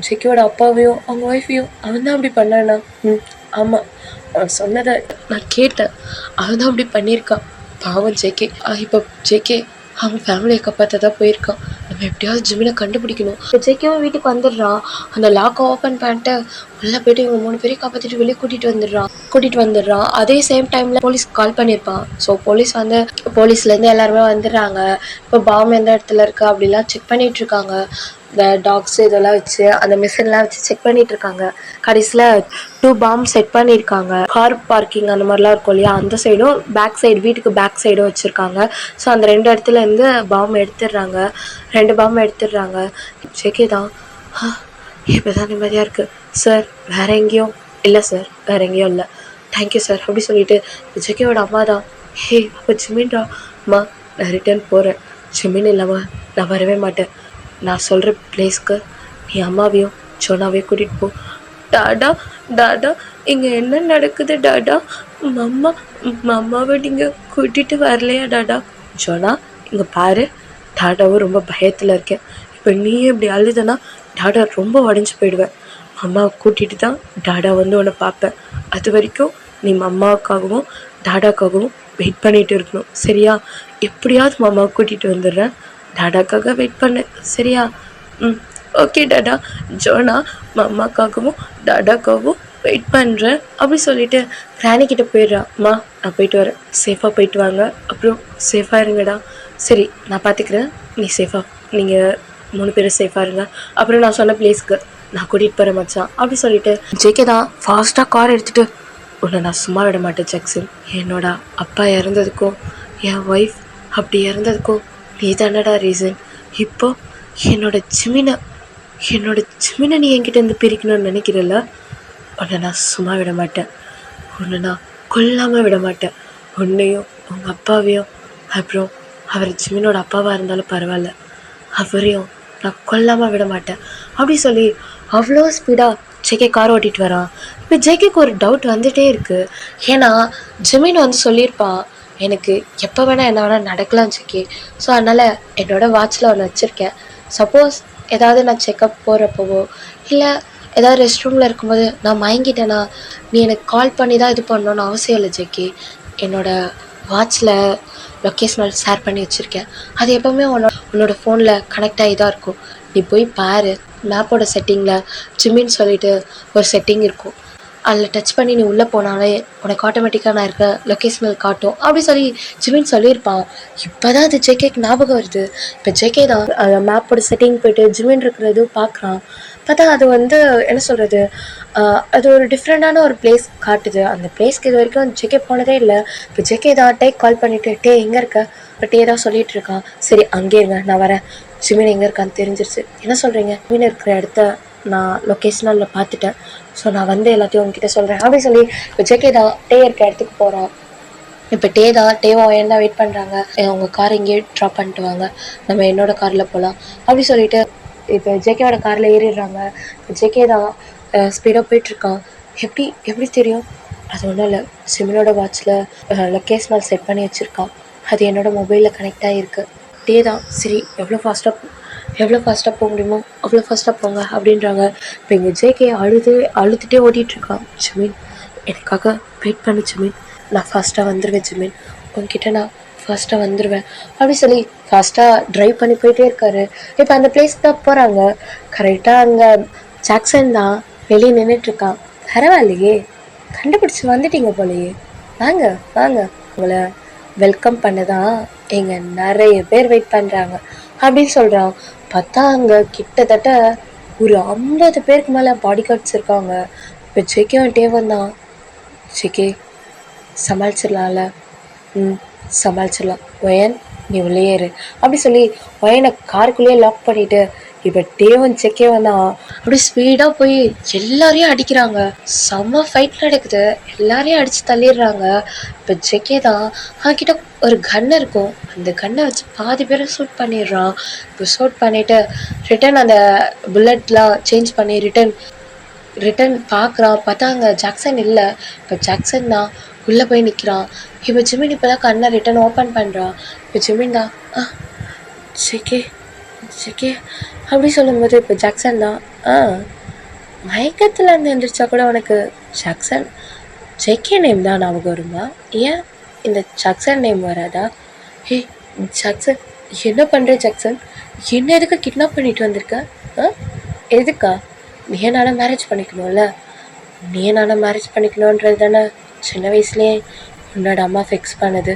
ஜெக்கியோட அப்பாவையும் அவங்க ஒய்ஃபையும் அவன் தான் அப்படி பண்ணானா? ஆமாம், அவன் சொன்னதை நான் கேட்டேன். அவன் தான் அப்படி பண்ணியிருக்கான். பாவம் ஜேகே. இப்போ ஜேகே அவன் ஃபேமிலியை காப்பாற்ற தான் போயிருக்கான். நம்ம எப்படியாவது ஜிமினை கண்டுபிடிக்கணும். இப்போ ஜேகேவும் வீட்டுக்கு வந்துடுறான். அந்த லாக்கை ஓப்பன் பண்ணிட்டு உள்ளே போய்ட்டு இவங்க 3 பேரையும் காப்பாற்றிட்டு வெளியே கூட்டிகிட்டு வந்துடுறான். அதே சேம் டைமில் போலீஸ் கால் பண்ணியிருப்பான். ஸோ போலீஸ்லேருந்து எல்லாருமே வந்துடுறாங்க. இப்போ பாம் எந்த இடத்துல இருக்குது அப்படிலாம் செக் பண்ணிகிட்ருக்காங்க. இந்த டாக்ஸ் இதெல்லாம் வச்சு அந்த மிஷின்லாம் வச்சு செக் பண்ணிகிட்ருக்காங்க. கடைசியில் 2 பாம் செட் பண்ணியிருக்காங்க. கார் பார்க்கிங் அந்த மாதிரிலாம் இருக்கும் இல்லையா, அந்த சைடும் பேக் சைடு, வீட்டுக்கு பேக் சைடும் வச்சுருக்காங்க. ஸோ அந்த 2 இடத்துலேருந்து பாம் எடுத்துடுறாங்க. 2 பாம் எடுத்துடுறாங்க. ஜேகே தான் இப்போ தான் நிம்மதியாக இருக்குது. சார் வேறு எங்கேயும் இல்லை சார், வேறு எங்கேயும் இல்லை, தேங்க்யூ சார் அப்படி சொல்லிட்டு ஜேகேவோட அம்மா தான், ஹே அப்போ ஜிமின்டா, அம்மா நான் ரிட்டர்ன் போகிறேன். ஜிமின் இல்லாமல் நான் வரவே மாட்டேன். நான் சொல்கிற பிளேஸ்க்கு நீ அம்மாவையும் ஜோனாவையும் கூட்டிகிட்டு போ. டாடா இங்கே என்ன நடக்குது டாடா? மம்மாவை நீங்கள் கூட்டிகிட்டு வரலையா டாடா? ஜோனா இங்கே பாரு, டாடாவும் ரொம்ப பயத்தில் இருக்கேன். இப்போ நீயே இப்படி அழுதுனா டாடா ரொம்ப உடஞ்சி போயிடுவேன். அம்மாவை கூட்டிகிட்டு தான் டாடா வந்து உன்னை பார்ப்பேன். அது வரைக்கும் நீ மம்மாவுக்காகவும் டாடாக்காகவும் வெயிட் பண்ணிகிட்டு இருக்கணும், சரியா? எப்படியாவது மாமாவை கூட்டிகிட்டு வந்துடுறேன். டாடாக்காக வெயிட் பண்ணு சரியா? ம் ஓகே டாடா. ஜோனா மம்மாக்காகவும் டாடாக்காகவும் வெயிட் பண்ணுறேன் அப்படி சொல்லிட்டு கிராணிக்கிட்ட போயிடுறா. அம்மா நான் போயிட்டு வரேன், சேஃபாக போயிட்டு வாங்க, அப்புறம் சேஃபாக இருங்கடா. சரி நான் பார்த்துக்கிறேன், நீ சேஃபாக, நீங்கள் 3 பேரும் சேஃபாக இருங்க, அப்புறம் நான் சொன்ன பிளேஸ்க்கு நான் கூட்டிகிட்டு போகிறேன் மச்சான் அப்படி சொல்லிட்டு ஜேகே தான் ஃபாஸ்ட்டாக கார் எடுத்துகிட்டு, உன்னை நான் சும்மா விட மாட்டேன் ஜாக்சன். என்னோட அப்பா இறந்ததுக்கும் என் ஒய்ஃப் அப்படி இறந்ததுக்கும் நீ தானடா ரீசன். இப்போ என்னோட ஜிமினை நீ என்கிட்ட இருந்து பிரிக்கணும்னு நினைக்கிறல்ல, உன்னை நான் சும்மா விட மாட்டேன், உன்னை நான் கொல்லாமல் விட மாட்டேன். உன்னையும் உங்கள் அப்பாவையும், அப்புறம் அவர் ஜிமினோட அப்பாவாக இருந்தாலும் பரவாயில்ல, அவரையும் நான் கொல்லாமல் விட மாட்டேன் அப்படி சொல்லி அவ்வளோ ஸ்பீடாக ஜேகே கார் ஓட்டிகிட்டு வரான். இப்போ ஜேகேக்கு ஒரு டவுட் வந்துகிட்டே இருக்குது. ஏன்னா ஜிமின் வந்து சொல்லியிருப்பான், எனக்கு எப்போ வேணால் என்ன வேணால் நடக்கலாம் ஜேகே, ஸோ அதனால் என்னோடய வாட்சில் ஒன்று வச்சுருக்கேன், சப்போஸ் ஏதாவது நான் செக்கப் போகிறப்போவோ இல்லை ஏதாவது ரெஸ்ட் ரூமில் இருக்கும்போது நான் மயங்கிட்டேன்னா நீ எனக்கு கால் பண்ணி தான் இது பண்ணணுன்னு அவசியம் இல்லை ஜேகே. என்னோடய வாட்சில் லொக்கேஷனல் ஷேர் பண்ணி வச்சுருக்கேன், அது எப்போவுமே உன்னோட ஃபோனில் கனெக்ட் ஆகி தான் இருக்கும். நீ போய் பாரு, மேப்போட செட்டிங்கில் ஜிம்மின்னு சொல்லிட்டு ஒரு செட்டிங் இருக்கும், அதில் டச் பண்ணி நீ உள்ளே போனாலே உனக்கு ஆட்டோமேட்டிக்காக நான் இருக்க லொக்கேஷனல் காட்டும் அப்படி சொல்லி ஜிமின் சொல்லியிருப்பான். இப்போ தான் அது ஜேகேக்கு ஞாபகம் வருது. இப்போ ஜேகே தான் மேப்போட செட்டிங் போய்ட்டு ஜிமின் இருக்கிறது பார்க்குறான். பார்த்தா அது வந்து என்ன சொல்கிறது, அது ஒரு டிஃப்ரெண்ட்டான ஒரு பிளேஸ் காட்டுது. அந்த பிளேஸ்க்கு இது வரைக்கும் ஜேகே போனதே இல்லை. இப்போ ஜேகே தான் டேக் கால் பண்ணிவிட்டு, டே எங்கே இருக்க, இப்போ டே தான் சொல்லிகிட்டு இருக்கான். சரி அங்கே இருங்க நான் வரேன், ஜிமின் எங்கே இருக்கான்னு தெரிஞ்சிருச்சு. என்ன சொல்கிறீங்க, ஜிமின் இருக்கிற இடத்த நான் லொக்கேஷனில் பார்த்துட்டேன், ஸோ நான் வந்து எல்லாத்தையும் உங்ககிட்ட சொல்கிறேன் அப்படி சொல்லி இப்போ ஜேகே தான் டே இருக்க இடத்துக்கு போகிறான். இப்போ டேவா ஏன் வெயிட் பண்ணுறாங்க, அவங்க கார் இங்கேயே ட்ராப் பண்ணிட்டு வாங்க, நம்ம என்னோடய காரில் போகலாம் அப்படி சொல்லிட்டு இப்போ ஜேகேவோட காரில் ஏறிடுறாங்க. இப்போ ஜேகே தான் ஸ்பீடாக போயிட்டுருக்கான். எப்படி தெரியும், அது ஒன்றும் இல்லை, சிமினோட வாட்சில் லொக்கேஷனல் செட் பண்ணி வச்சுருக்கான், அது என்னோடய மொபைலில் கனெக்ட் ஆகிருக்கு. டே தான் சரி எவ்வளோ ஃபாஸ்ட்டாக போக முடியுமோ அவ்வளோ ஃபாஸ்ட்டாக போங்க அப்படின்றாங்க. இப்போ இங்கே ஜேகே அழுதுகிட்டே ஓட்டிகிட்ருக்கான். ஜிமின் எனக்காக வெயிட் பண்ணு ஜிமின், நான் ஃபாஸ்ட்டாக வந்துடுவேன் ஜிமின், உங்ககிட்ட நான் ஃபாஸ்ட்டாக வந்துடுவேன் அப்படி சொல்லி ஃபாஸ்ட்டாக ட்ரைவ் பண்ணி போயிட்டே இருக்காரு. இப்போ அந்த பிளேஸ்க்கு தான் போகிறாங்க. கரெக்டாக அங்கே ஜாக்சன் தான் வெளியே நின்றுட்டுருக்கான். பரவாயில்லையே, கண்டுபிடிச்சி வந்துட்டீங்க போலையே, வாங்க உங்களை வெல்கம் பண்ண தான் இங்கே நிறைய பேர் வெயிட் பண்ணுறாங்க அப்படின்னு சொல்கிறான். பார்த்தா அங்கே கிட்டத்தட்ட ஒரு 50 பேருக்கு மேலே பாடி கார்ட்ஸ் இருக்காங்க. இப்போ ஜேகேவும் டேவன் தான், ஜேகே சமாளிச்சிடலாம்ல, சமாளிச்சிடலாம், ஒயன் நீ உள்ளே ஏறு அப்படி சொல்லி ஒயனை காருக்குள்ளேயே லாக் பண்ணிவிட்டு இப்போ டேவன் ஜேகேவன் தான் அப்படி ஸ்பீடாக போய் எல்லாரையும் அடிக்கிறாங்க. செம்ம ஃபைட் நடக்குது, எல்லாரையும் அடித்து தள்ளிடுறாங்க. இப்போ ஜேகே தான் அவன்கிட்ட ஒரு கன் இருக்கும், அந்த கன்னை வச்சு பாதி பேரை ஷூட் பண்ணிடுறான். இப்போ ஷூட் பண்ணிவிட்டு ரிட்டன் அந்த புல்லட்லாம் சேஞ்ச் பண்ணி ரிட்டன் பார்க்குறான். பார்த்தா அங்கே ஜாக்சன் இல்லை. இப்போ ஜாக்சன் தான் உள்ளே போய் நிற்கிறான். இப்போ ஜிமின் இப்போ தான் கண்ணை ரிட்டன் ஓப்பன் பண்ணுறான். இப்போ ஜிமின் தான் ஜேகே அப்படி சொல்லும்போது இப்போ ஜாக்சன் தான் மயக்கத்தில் இருந்து எழுந்திரிச்சா கூட உனக்கு ஜேகே நேம் தான் ஞாபகம் வருமா, ஏன் இந்த ஜாக்சன் நேம் வராதா? ஹே ஜாக்சன் என்ன பண்ணுற ஜாக்சன், என்ன எதுக்கு கிட்னாப் பண்ணிட்டு வந்திருக்க, எதுக்கா? நீ என்னால் மேரேஜ் பண்ணிக்கணுன்றது தானே சின்ன வயசுலேயே உன்னோட அம்மா ஃபிக்ஸ் பண்ணது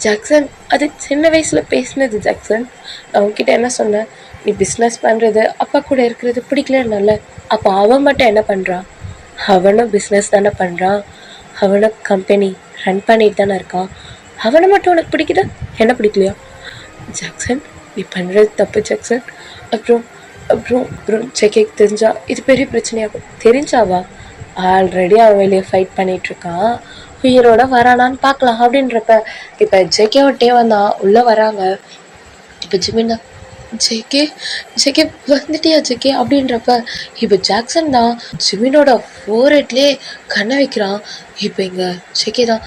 ஜாக்சன். அது சின்ன வயசில் பேசினது ஜாக்சன். நான் உங்ககிட்ட என்ன சொன்னேன், நீ பிஸ்னஸ் பண்ணுறது அப்பா கூட இருக்கிறது பிடிக்கலன்னால. அப்போ அவன் மட்டும் என்ன பண்ணுறான், அவனும் பிஸ்னஸ் தானே பண்ணுறான், அவனும் கம்பெனி ரன் பண்ணிட்டு தானே இருக்கான், அவனை மட்டும் உனக்கு பிடிக்குதா, என்ன பிடிக்கலையா? ஜாக்சன் நீ பண்ணுறது தப்பு ஜாக்சன். அப்புறம் ஜேகேக்கு தெரிஞ்சா இது பெரிய பிரச்சனையாகும். தெரிஞ்சாவா, ஆல்ரெடி அவன் வெளியே ஃபைட் பண்ணிகிட்ருக்கான், உயிரோட வரானான்னு பார்க்கலாம் அப்படின்றப்ப இப்போ ஜேகேவோட டேவன் தான் உள்ளே வராங்க. இப்போ ஜிமின் தான் ஜேகே வந்துட்டியா ஜேகே அப்படின்றப்ப இப்போ ஜாக்சன் தான் ஜிமினோட ஃபோர்ஹெட்லேயே கண்ணை வைக்கிறான். இப்போ இங்கே ஜேகே தான்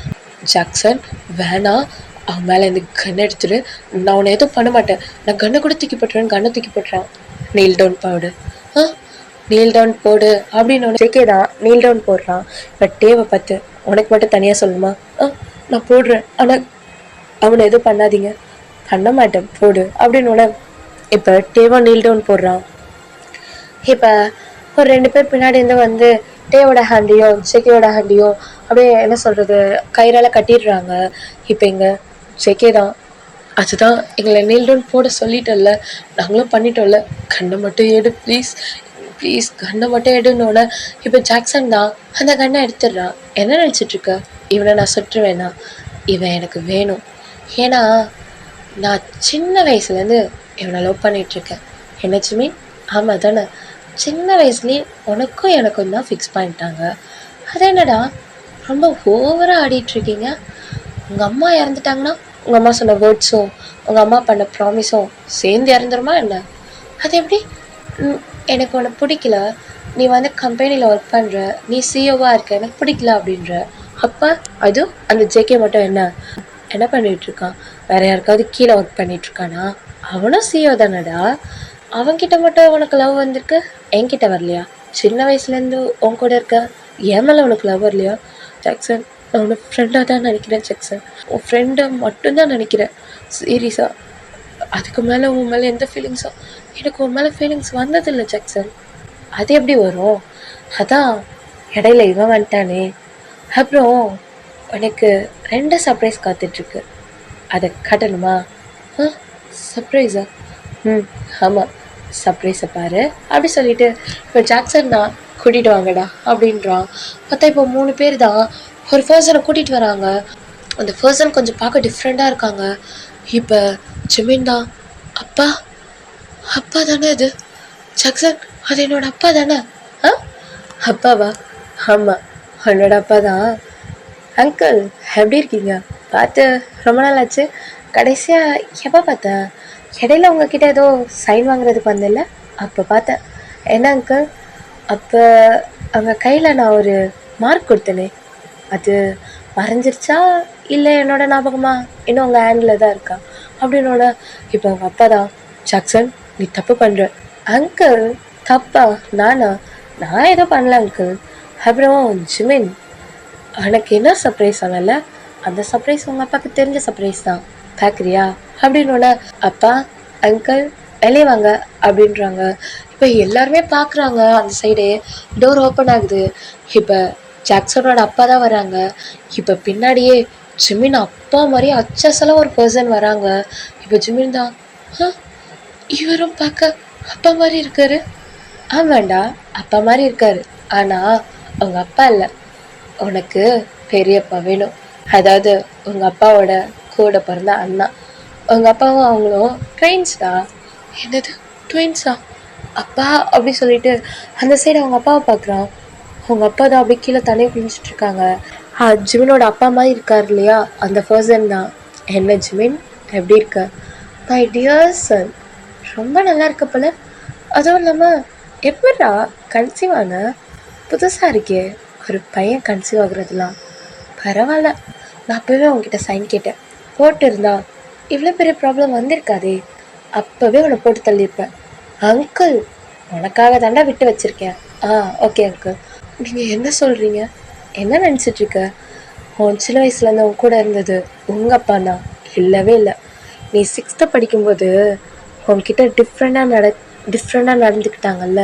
ஜாக்சன் வேணாம், அவன் மேலே இந்த கண்ணை எடுத்துட்டு, நான் உன்னை எதுவும் பண்ண மாட்டேன், நான் கண்ணை கூட தூக்கி போட்டுறான். நீல் டவுன் போடு அப்படின்னு ஜேகே தான் நீல் டவுன் போடுறான். பட் டேவை பார்த்து உனக்கு மட்டும் தனியாக சொல்லணுமா, நான் போடுறேன், ஆனால் அவனை எதுவும் பண்ணாதீங்க, பண்ண மாட்டேன் போடு அப்படின்னு. இப்போ டேவா நீல் டவுன் போடுறான். இப்போ ஒரு 2 பேர் பின்னாடி இருந்து வந்து டேவோட ஹேண்டையும் ஜேகேவோட ஹேண்டையும் அப்படியே என்ன சொல்கிறது கயிறால கட்டிடுறாங்க. இப்போ இங்கே ஜேகே தான் அதுதான் எங்களை நீல் டவுன் போட சொல்லிட்டோம்ல, நாங்களும் பண்ணிட்டோம்ல, கண்ணை மட்டும் எடு ப்ளீஸ் ப்ளீஸ் கண்ணை மட்டும் எடுனோட. இப்போ ஜாக்சன் தான் அந்த கண்ணை எடுத்துடுறான். என்ன நினச்சிட்ருக்க? இவனை நான் சுட்டுருவேனா? இவன் எனக்கு வேணும். ஏன்னா நான் சின்ன வயசுலேருந்து இவனை லவ் பண்ணிகிட்ருக்கேன். என்னச்சுமே ஆமாம் தானே? சின்ன வயசுலேயே உனக்கும் எனக்கும் தான் ஃபிக்ஸ் பண்ணிட்டாங்க. அது என்னடா ரொம்ப ஓவராக ஆடிட்டுருக்கீங்க? உங்கள் அம்மா இறந்துட்டாங்கன்னா உங்கள் அம்மா சொன்ன வேர்ட்ஸும் உங்கள் அம்மா பண்ண ப்ராமிஸும் சேர்ந்து இறந்துருமா என்ன? அது எப்படி? எனக்கு உன்னை பிடிக்கல, நீ வந்து கம்பெனியில் ஒர்க் பண்ணுற, நீ சிஓவாக இருக்க, எனக்கு பிடிக்கல அப்படின்ற. அப்போ அதுவும் அந்த ஜேகே மட்டும் என்ன பண்ணிகிட்ருக்கான்? வேறு யாருக்காவது கீழே ஒர்க் பண்ணிகிட்ருக்கானா? அவனும் சிஓ தானடா. அவன்கிட்ட மட்டும் உனக்கு லவ் வந்திருக்கு, என்கிட்ட வரலையா? சின்ன வயசுலேருந்து உன் கூட இருக்க, என் மேலே உனக்கு லவ் வரலையா? ஜாக்சன், நான் உன்னை ஃப்ரெண்டாக தான் நினைக்கிறேன் ஜாக்சன். உன் ஃப்ரெண்டை மட்டும்தான் நினைக்கிறேன் சீரியஸாக. அதுக்கு மேலே உன் மேலே எந்த ஃபீலிங்ஸும் எனக்கு உன் மேலே ஃபீலிங்ஸ் வந்ததில்லை ஜாக்சன். அது எப்படி வரும்? அதான் இடையில இவன் வந்துட்டானே. அப்புறம் எனக்கு 2 சர்ப்ரைஸ் காத்துட்ருக்கு. அதை காட்டணுமா? சர்ப்ரைஸா? ஆமாம், சர்ப்ரைஸை பாரு அப்படி சொல்லிட்டு இப்போ ஜாக்சன் தான் கூட்டிகிட்டு வாங்கடா அப்படின்றான். பார்த்தா இப்போ 3 பேர் தான் ஒரு பர்சனை கூட்டிகிட்டு வராங்க. அந்த பர்சன் கொஞ்சம் பார்க்க டிஃப்ரெண்ட்டாக இருக்காங்க. இப்போ ஜிமின் தான். அப்பா அப்பா தானே அது? ஜாக்சன், அது என்னோட அப்பா தானே? அப்பாவா? ஆமாம், உன்னோட அப்பா தான். அங்கிள் எப்படி இருக்கீங்க? பார்த்து ரொம்ப நாள் ஆச்சு. கடைசியாக எப்போ பார்த்தேன்? இடையில உங்ககிட்ட ஏதோ சைன் வாங்குறதுக்கு வந்தில்ல, அப்போ பார்த்தேன். என்ன அங்கிள்? அப்போ அவங்க கையில் நான் ஒரு மார்க் கொடுத்தேனே, அது மறைஞ்சிருச்சா இல்லை என்னோட ஞாபகமா இன்னும் உங்கள் ஹேண்டில் தான் இருக்கா அப்படின்னோட. இப்போ அவங்க அப்பா தான். ஜாக்சன், நீ தப்பு பண்ணுற. அங்கிள் தப்பா? நான் ஏதோ பண்ணல அங்கிள். அப்புறம் ஜிமின், எனக்கு என்ன சர்ப்ரைஸ் ஆனல, அந்த சர்ப்ரைஸ் உங்கள் அப்பாவுக்கு தெரிஞ்ச சர்ப்ரைஸ் தான், பார்க்குறியா அப்படின்னோட. அப்பா அங்கிள் வெளியே வாங்க அப்படின்றாங்க. இப்போ எல்லாருமே பார்க்குறாங்க. அந்த சைடு டோர் ஓப்பன் ஆகுது. இப்போ ஜாக்சனோட அப்பா தான் வராங்க. இப்போ பின்னாடியே ஜிமின் அப்பா மாதிரி அச்சசலாக ஒரு பர்சன் வராங்க. இப்போ ஜிமின் தான், இவரும் பார்க்க அப்பா மாதிரி இருக்காரு. ஆமாண்டா, அப்பா மாதிரி இருக்காரு, ஆனால் அவங்க அப்பா இல்லை. உனக்கு பெரியப்பா வேணும், அதாவது உங்கள் அப்பாவோட கூட பிறந்த அண்ணா. உங்கள் அப்பாவும் அவங்களும் ட்வின்ஸ்டா. என்னது ட்வின்ஸா? அப்பா அப்படி சொல்லிட்டு அந்த சைடு அவங்க அப்பாவை பார்க்குறான். அவங்க அப்பா தான் அப்படி கீழே தண்ணியை குளிச்சுட்ருக்காங்க. ஜிமினோட அப்பா மாதிரி இருக்கார் இல்லையா, அந்த பர்சன் தான். என்ன ஜிமின், எப்படி இருக்க? மை டியர் சன், ரொம்ப நல்லா இருக்க போல. அதுவும் இல்லாமல் எப்படா கன்சீவ் ஆன? புதுசாக இருக்கே ஒரு பையன் கன்சீவ் ஆகுறதுலாம். பரவாயில்ல, நான் அப்போவே உங்ககிட்ட சைன் கேட்டேன், போட்டு இருந்தா இவ்வளோ பெரிய ப்ராப்ளம் வந்திருக்காதே. அப்போவே உன்னை போட்டு தள்ளியிருப்பேன். அங்கிள், உனக்காக தாண்டா விட்டு வச்சுருக்கேன். Okay uncle. நீங்கள் என்ன சொல்கிறீங்க? என்ன நினச்சிட்ருக்க? உன் சின்ன வயசுலேருந்து உன் கூட இருந்தது உங்கள் அப்பா தான். இல்லவே இல்லை. நீ 6th படிக்கும்போது உன்கிட்ட டிஃப்ரெண்ட்டாக நடந்துக்கிட்டாங்கல்ல,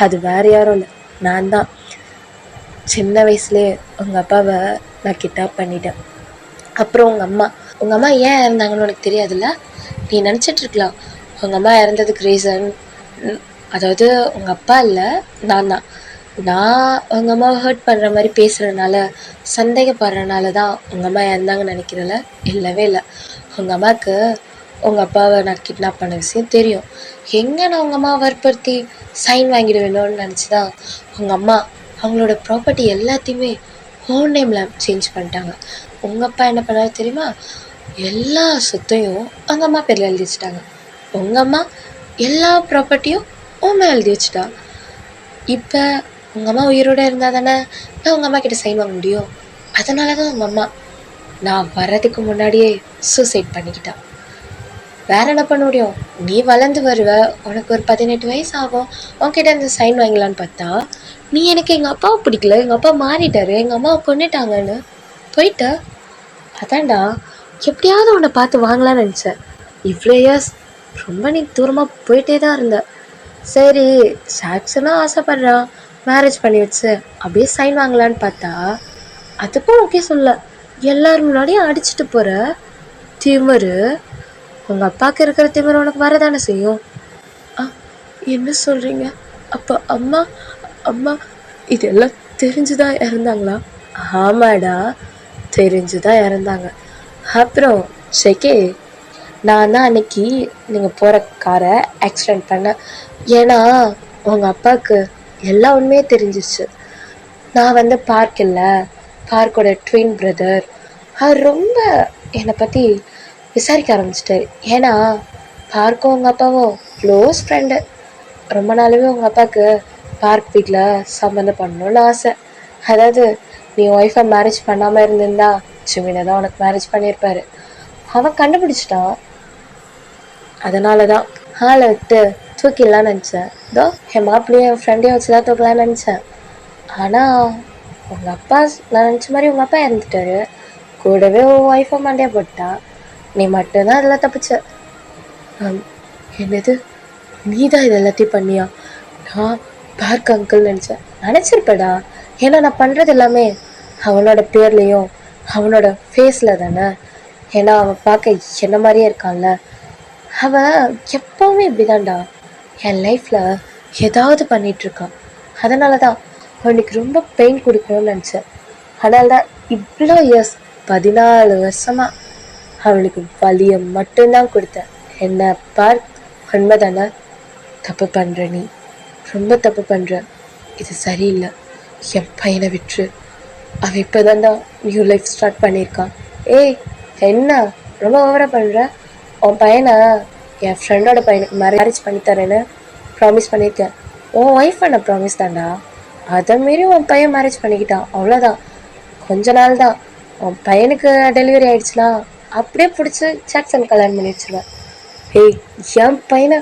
அது வேறு யாரும் இல்லை, நான் தான். சின்ன வயசுலேயே உங்கள் அப்பாவை நான் கிட்னாப் பண்ணிட்டேன். அப்புறம் உங்கள் அம்மா ஏன் இறந்தாங்கன்னு உனக்கு தெரியாதுல்ல? நீ நினச்சிட்ருக்கலாம் உங்கள் அம்மா இறந்ததுக்கு ரீசன், அதாவது உங்கள் அப்பா இல்லை, நான் தான். நான் உங்கள் அம்மாவை ஹர்ட் பண்ணுற மாதிரி பேசுகிறதுனால, சந்தேகப்படுறதுனால தான் உங்கள் அம்மா இறந்தாங்கன்னு நினைக்கிறல? இல்லவே இல்லை. உங்கள் அம்மாவுக்கு உங்கள் அப்பாவை நான் கிட்னாப் பண்ண விஷயம் தெரியும். எங்கே நான் உங்கள் அம்மாவை வற்புறுத்தி சைன் வாங்கிட வேணும்னு நினச்சி தான் உங்கள் அம்மா அவங்களோட ப்ராப்பர்ட்டி எல்லாத்தையுமே ஓன் நேமில் சேஞ்ச் பண்ணிட்டாங்க. உங்கள் அப்பா என்ன பண்ணாரு தெரியுமா? எல்லா சொத்தையும் அவங்க அம்மா பேரில் எழுதி வச்சுட்டாங்க. உங்கள் அம்மா எல்லா ப்ராப்பர்ட்டியும் உன் மேலே எழுதி வச்சுட்டா. இப்போ உங்கள் அம்மா உயிரோடு இருந்தால் தானே நான் உங்கள் அம்மா கிட்ட சைன் வாங்க முடியும். அதனால தான் உங்கள் அம்மா நான் வர்றதுக்கு முன்னாடியே சூசைட் பண்ணிக்கிட்டா. வேறு என்ன பண்ண முடியும்? நீ வளர்ந்து வருவ, உனக்கு ஒரு 18 வயசு ஆகும், உன்கிட்ட இந்த சைன் வாங்கலான்னு பார்த்தா நீ எனக்கு எங்கள் அப்பாவை பிடிக்கல, எங்கள் அப்பா மாறிட்டாரு, எங்கள் அம்மாவை கொண்டுட்டாங்கன்னு போயிட்ட. அதான்டா எப்படியாவது உன்னை பார்த்து வாங்கலான்னு நினச்சேன். இவ்வளோ இயர்ஸ் ரொம்ப நீ தூரமாக போயிட்டே தான் இருந்த. சரி, ஜாக்சனும் ஆசைப்படுறான், மேரேஜ் பண்ணி வச்சு அப்படியே சைன் வாங்கலான்னு பார்த்தா அதுக்கும் ஓகே சொல்ல, எல்லாரும் முன்னாடியும் அடிச்சுட்டு போகிற திமிரு. உங்கள் அப்பாவுக்கு இருக்கிற திமிரு உனக்கு வரதானே செய்யும். ஆ, என்ன சொல்கிறீங்க? அப்போ அம்மா அம்மா இதெல்லாம் தெரிஞ்சுதான் இறந்தாங்களா? ஆமாடா, தெரிஞ்சுதான் இறந்தாங்க. அப்புறம் செகே, நான் தான் அன்னைக்கு நீங்கள் போகிற காரை ஆக்சிடெண்ட் பண்ணேன். ஏன்னா உங்கள் அப்பாவுக்கு எல்லா உண்மையே தெரிஞ்சிச்சு. நான் வந்து பார்க் இல்லை, பார்க்கோட ட்வின் பிரதர். அவர் ரொம்ப என்னை பற்றி விசாரிக்க ஆரம்பிச்சிட்டாரு. ஏன்னா பார்க்கும் உங்கள் அப்பாவும் க்ளோஸ் ஃப்ரெண்டு. ரொம்ப நாளாவே உங்கள் அப்பாவுக்கு பார்க் வீட்டில் சம்மந்தம் பண்ணணும்னு ஆசை. அதாவது நீ ஒய்ஃபை மேரேஜ் பண்ணாமல் இருந்திருந்தா ஜிமினை தான் உனக்கு மேரேஜ் பண்ணியிருப்பாரு. அவன் கண்டுபிடிச்சிட்டான். அதனால தான் ஆளை விட்டு தூக்கிடலான்னு நினச்சேன். இதோ என் மாப்பிள்ளையும் என் ஃப்ரெண்டையும் வச்சு தான் தூக்கலான்னு நினச்சேன். ஆனால் உங்கள் அப்பா, நான் நினச்ச மாதிரி உங்கள் அப்பா இறந்துட்டாரு. கூடவே உன் ஒய்ஃபை மண்டையா போட்டா. நீ மட்டும்தான் இதெல்லாம் தப்பிச்ச. என்னது, நீ தான் இது எல்லாத்தையும் பண்ணியா? நான் பார்க் அங்கிள் நினச்சிருப்படா. ஏன்னா நான் பண்ணுறது எல்லாமே அவனோட பேர்லேயும் அவனோட ஃபேஸில் தானே. ஏன்னா அவன் பார்க்க என்ன மாதிரியே இருக்கான்ல. அவன் எப்போவுமே இப்படிதான்டா, என் லைஃப்பில் ஏதாவது பண்ணிகிட்ருக்கான். அதனால தான் அவனுக்கு ரொம்ப பெயின் கொடுக்கணும்னு நினச்சேன். அதனால தான் இவ்வளோ இயர்ஸ் 14 வருஷமாக அவனுக்கு வலியை மட்டும்தான் கொடுத்தேன். என்ன பார்க், உண்மைதானே? தப்பு பண்ணுற நீ, ரொம்ப தப்பு பண்ணுற. இது சரியில்லை. என் பையனை விட்டுரு. அவன் இப்போ தான்டா நியூ லைஃப் ஸ்டார்ட் பண்ணியிருக்கான். ஏய், என்ன ரொம்ப ஓவராக பண்ணுற? உன் பையனை என் ஃப்ரெண்டோட பையனுக்கு மேரேஜ் பண்ணித்தரேன்னு ப்ராமிஸ் பண்ணியிருக்கேன். உன் ஒய்ஃப் பண்ண ப்ராமிஸ் தான்டா. அதை மாரி உன் பையன் மேரேஜ் பண்ணிக்கிட்டான், அவ்வளோதான். கொஞ்ச நாள் தான். உன் பையனுக்கு டெலிவரி ஆகிடுச்சுன்னா அப்படியே பிடிச்சி ஜாக்சன் கல்யாணம் பண்ணி வச்சுருவேன். ஏய், என் பையனை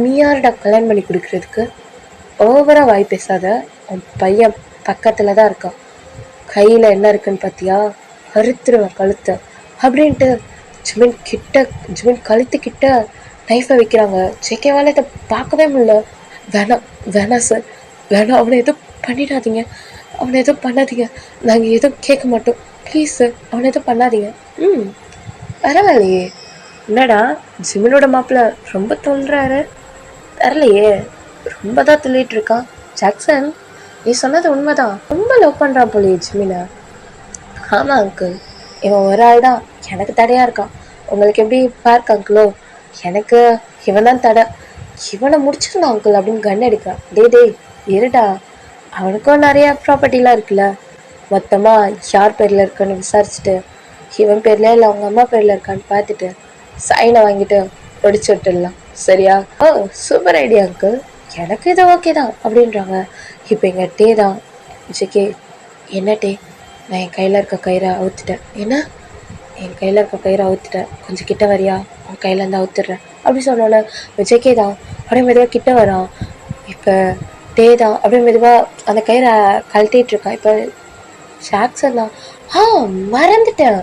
நீ யாருடா கல்யாணம் பண்ணி கொடுக்குறதுக்கு? ஓவராக வாய் பேசாத. உன் பையன் பக்கத்தில் தான் இருக்கான். கையில் என்ன இருக்குன்னு பார்த்தியா? அறுத்துருவேன் கழுத்தை அப்படின்ட்டு ஜிமின் கழுத்துக்கிட்ட நைஃபை வைக்கிறாங்க. ஜேகேவால் இதை பார்க்கவே முடியல. வேணாம் சார், வேணாம், அவனை எதுவும் பண்ணிடாதீங்க, அவனை எதுவும் பண்ணாதீங்க, நாங்கள் எதுவும் கேட்க மாட்டோம், ப்ளீஸ் சார், அவனை எதுவும் பண்ணாதீங்க. பரவாயில்லையே, என்னடா ஜிமினோட மாப்பிள்ளை ரொம்ப தோன்றாரு? தரலையே, ரொம்ப தான் துள்ளிட்டு இருக்கான். ஜாக்சன், நீ சொன்னது உண்மைதான், ரொம்ப லவ் பண்ணுறான் போலியே ஜிமினை. ஆமாம் அங்கிள், இவன் ஒரு ஆள் தான் எனக்கு தடையாக இருக்கான். உங்களுக்கு எப்படி பார்க் அங்கிளோ, எனக்கு இவன் தான் தடை. இவனை முடிச்சிடலாம் அங்கிள் அப்படின்னு கன் எடுக்கிறான். டே இருடா, அவனுக்கும் நிறையா ப்ராப்பர்ட்டிலாம் இருக்குல்ல. மொத்தமாக யார் பேரில் இருக்குன்னு விசாரிச்சுட்டு இவன் பேரில் இல்லை அவங்க அம்மா பேரில் இருக்கான்னு பார்த்துட்டு சைனை வாங்கிட்டு ஒடிச்சு விட்டுடலாம், சரியா? ஓ, சூப்பர் ஐடியா அங்கிள், எனக்கு இது ஓகே தான் அப்படின்றாங்க. இப்போ எங்கள் டே தான். ஜிகே, என்ன டே? நான் என் கையில் இருக்க கயிறை அவுத்துட்டேன். என்ன? என் கையில் இருக்க கயிறை அவுத்துட்டேன், கொஞ்சம் கிட்ட வரியா? உன் கையிலேருந்து அவுத்துடுறேன் அப்படி சொன்னோன்னே ஜேகே தான் அப்படியே மெதுவாக கிட்ட வரான். இப்போ டே தான் அப்படியே மெதுவாக அந்த கயிறை கழட்டிகிட்ருக்கான். இப்போ ஜாக்சன் தான், மறந்துட்டேன்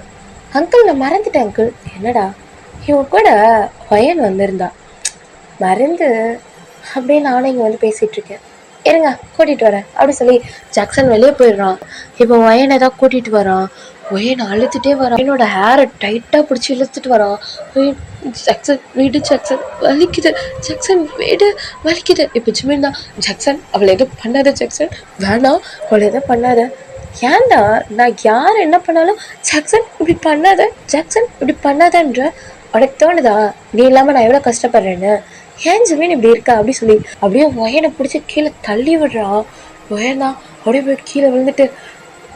அங்கிள், நான் மறந்துட்டேன் அங்கிள். என்னடா? இவன் கூட ஒயன் வந்திருந்தா, மறந்து அப்படியே நானும் இங்கே வந்து பேசிகிட்ருக்கேன், இருங்க கூட்டிகிட்டு வரேன் அப்படி சொல்லி ஜாக்சன் வெளியே போயிடுறான். இப்போ ஒயனை தான் கூட்டிகிட்டு வரான். ஒயனை அழுத்துட்டே வரான். என்னோட ஹேரை டைட்டாக பிடிச்சி இழுத்துட்டு வரான். ஜாக்சன் வீடு, ஜாக்சன் வலிக்குது, ஜாக்சன் வீடு வலிக்குது. இப்போ ஜிமின் தான், ஜாக்சன் அவளை எதுவும் பண்ணாத, ஜாக்சன் வேணாம், அவளை எதுவும் பண்ணாத. ஏன்டா, நான் யார் என்ன பண்ணாலும் ஜாக்சன் இப்படி பண்ணாத, ஜாக்சன் இப்படி பண்ணாதன்ற உனக்கு தோணுதா? நீ இல்லாமல் நான் எவ்வளோ கஷ்டப்படுறேன்னு. ஏன் ஜிமின் இப்படி இருக்கா அப்படி சொல்லி அப்படியே ஒயனை பிடிச்சி கீழே தள்ளி விடுறான். ஒயன் தான் அப்படியே போய் கீழே விழுந்துட்டு,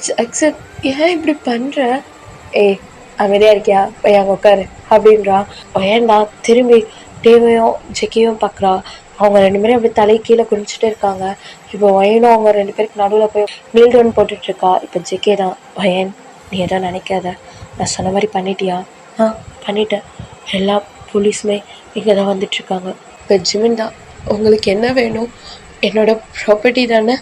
ஜாக்சன் ஏன் இப்படி பண்ணுற? ஏய், அமைதியாக இருக்கியா, போய் அங்கே உட்காரு அப்படின்றான். ஒயன் தான் திரும்பி டேவையும் ஜெக்கியும் பார்க்குறா. அவங்க 2 பேரும் அப்படி தலை கீழே குடிச்சிட்டே இருக்காங்க. இப்போ ஒயனும் அவங்க 2 பேருக்கு நடுவில் போய் மீல் டவுன் போட்டுட்ருக்கா. இப்போ ஜெக்கே தான், ஒயன் நீ எதாவது நினைக்காத, நான் சொன்ன மாதிரி பண்ணிட்டியா? பண்ணிட்டேன், எல்லா போலீஸுமே இங்கே தான் வந்துட்டுருக்காங்க. இப்போ ஜிமின் தான், உங்களுக்கு என்ன வேணும்? என்னோடய ப்ராப்பர்ட்டி தானே,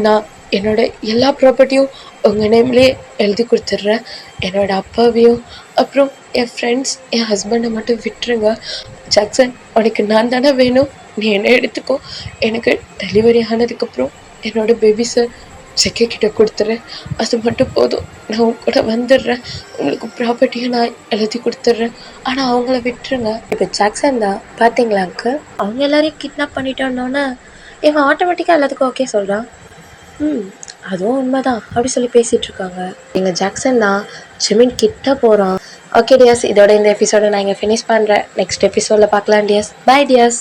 நான் என்னோட எல்லா ப்ராப்பர்ட்டியும் உங்கள் நேம்லேயே எழுதி கொடுத்துட்றேன். என்னோட அப்பாவையும் அப்புறம் என் ஃப்ரெண்ட்ஸ் என் ஹஸ்பண்டை மட்டும் விட்டுருங்க. ஜாக்சன், உனக்கு நான் தானே வேணும், நீ என்ன எடுத்துக்கோ. எனக்கு டெலிவரி ஆனதுக்கப்புறம் என்னோட பேபிஸை செக்கை கிட்ட கொடுத்துட்றேன், அது மட்டும் போதும். நான் உங்க கூட வந்துடுறேன், உங்களுக்கு ப்ராப்பர்ட்டியை நான் எழுதி கொடுத்துட்றேன். ஆனால் அவங்கள விட்டுருங்க. இப்போ ஜாக்சன் தான் பார்த்தீங்களா அங்கிள், அவங்க எல்லாரையும் கிட்னாப் பண்ணிட்டோன்னொன்னே இவன் ஆட்டோமேட்டிக்காக எல்லாத்துக்கும் ஓகே சொல்கிறான். அதுவும் உண்மைதான் அப்படி சொல்லி பேசிகிட்டு இருக்காங்க. எங்கள் ஜாக்சன் தான் ஜிமின் கிட்ட போகிறான். ஓகே டியர்ஸ், இதோட இந்த எபிசோட நான் இங்கே ஃபினிஷ் பண்ணுறேன். நெக்ஸ்ட் எபிசோடில் பார்க்கலாம் டியர்ஸ். By tears.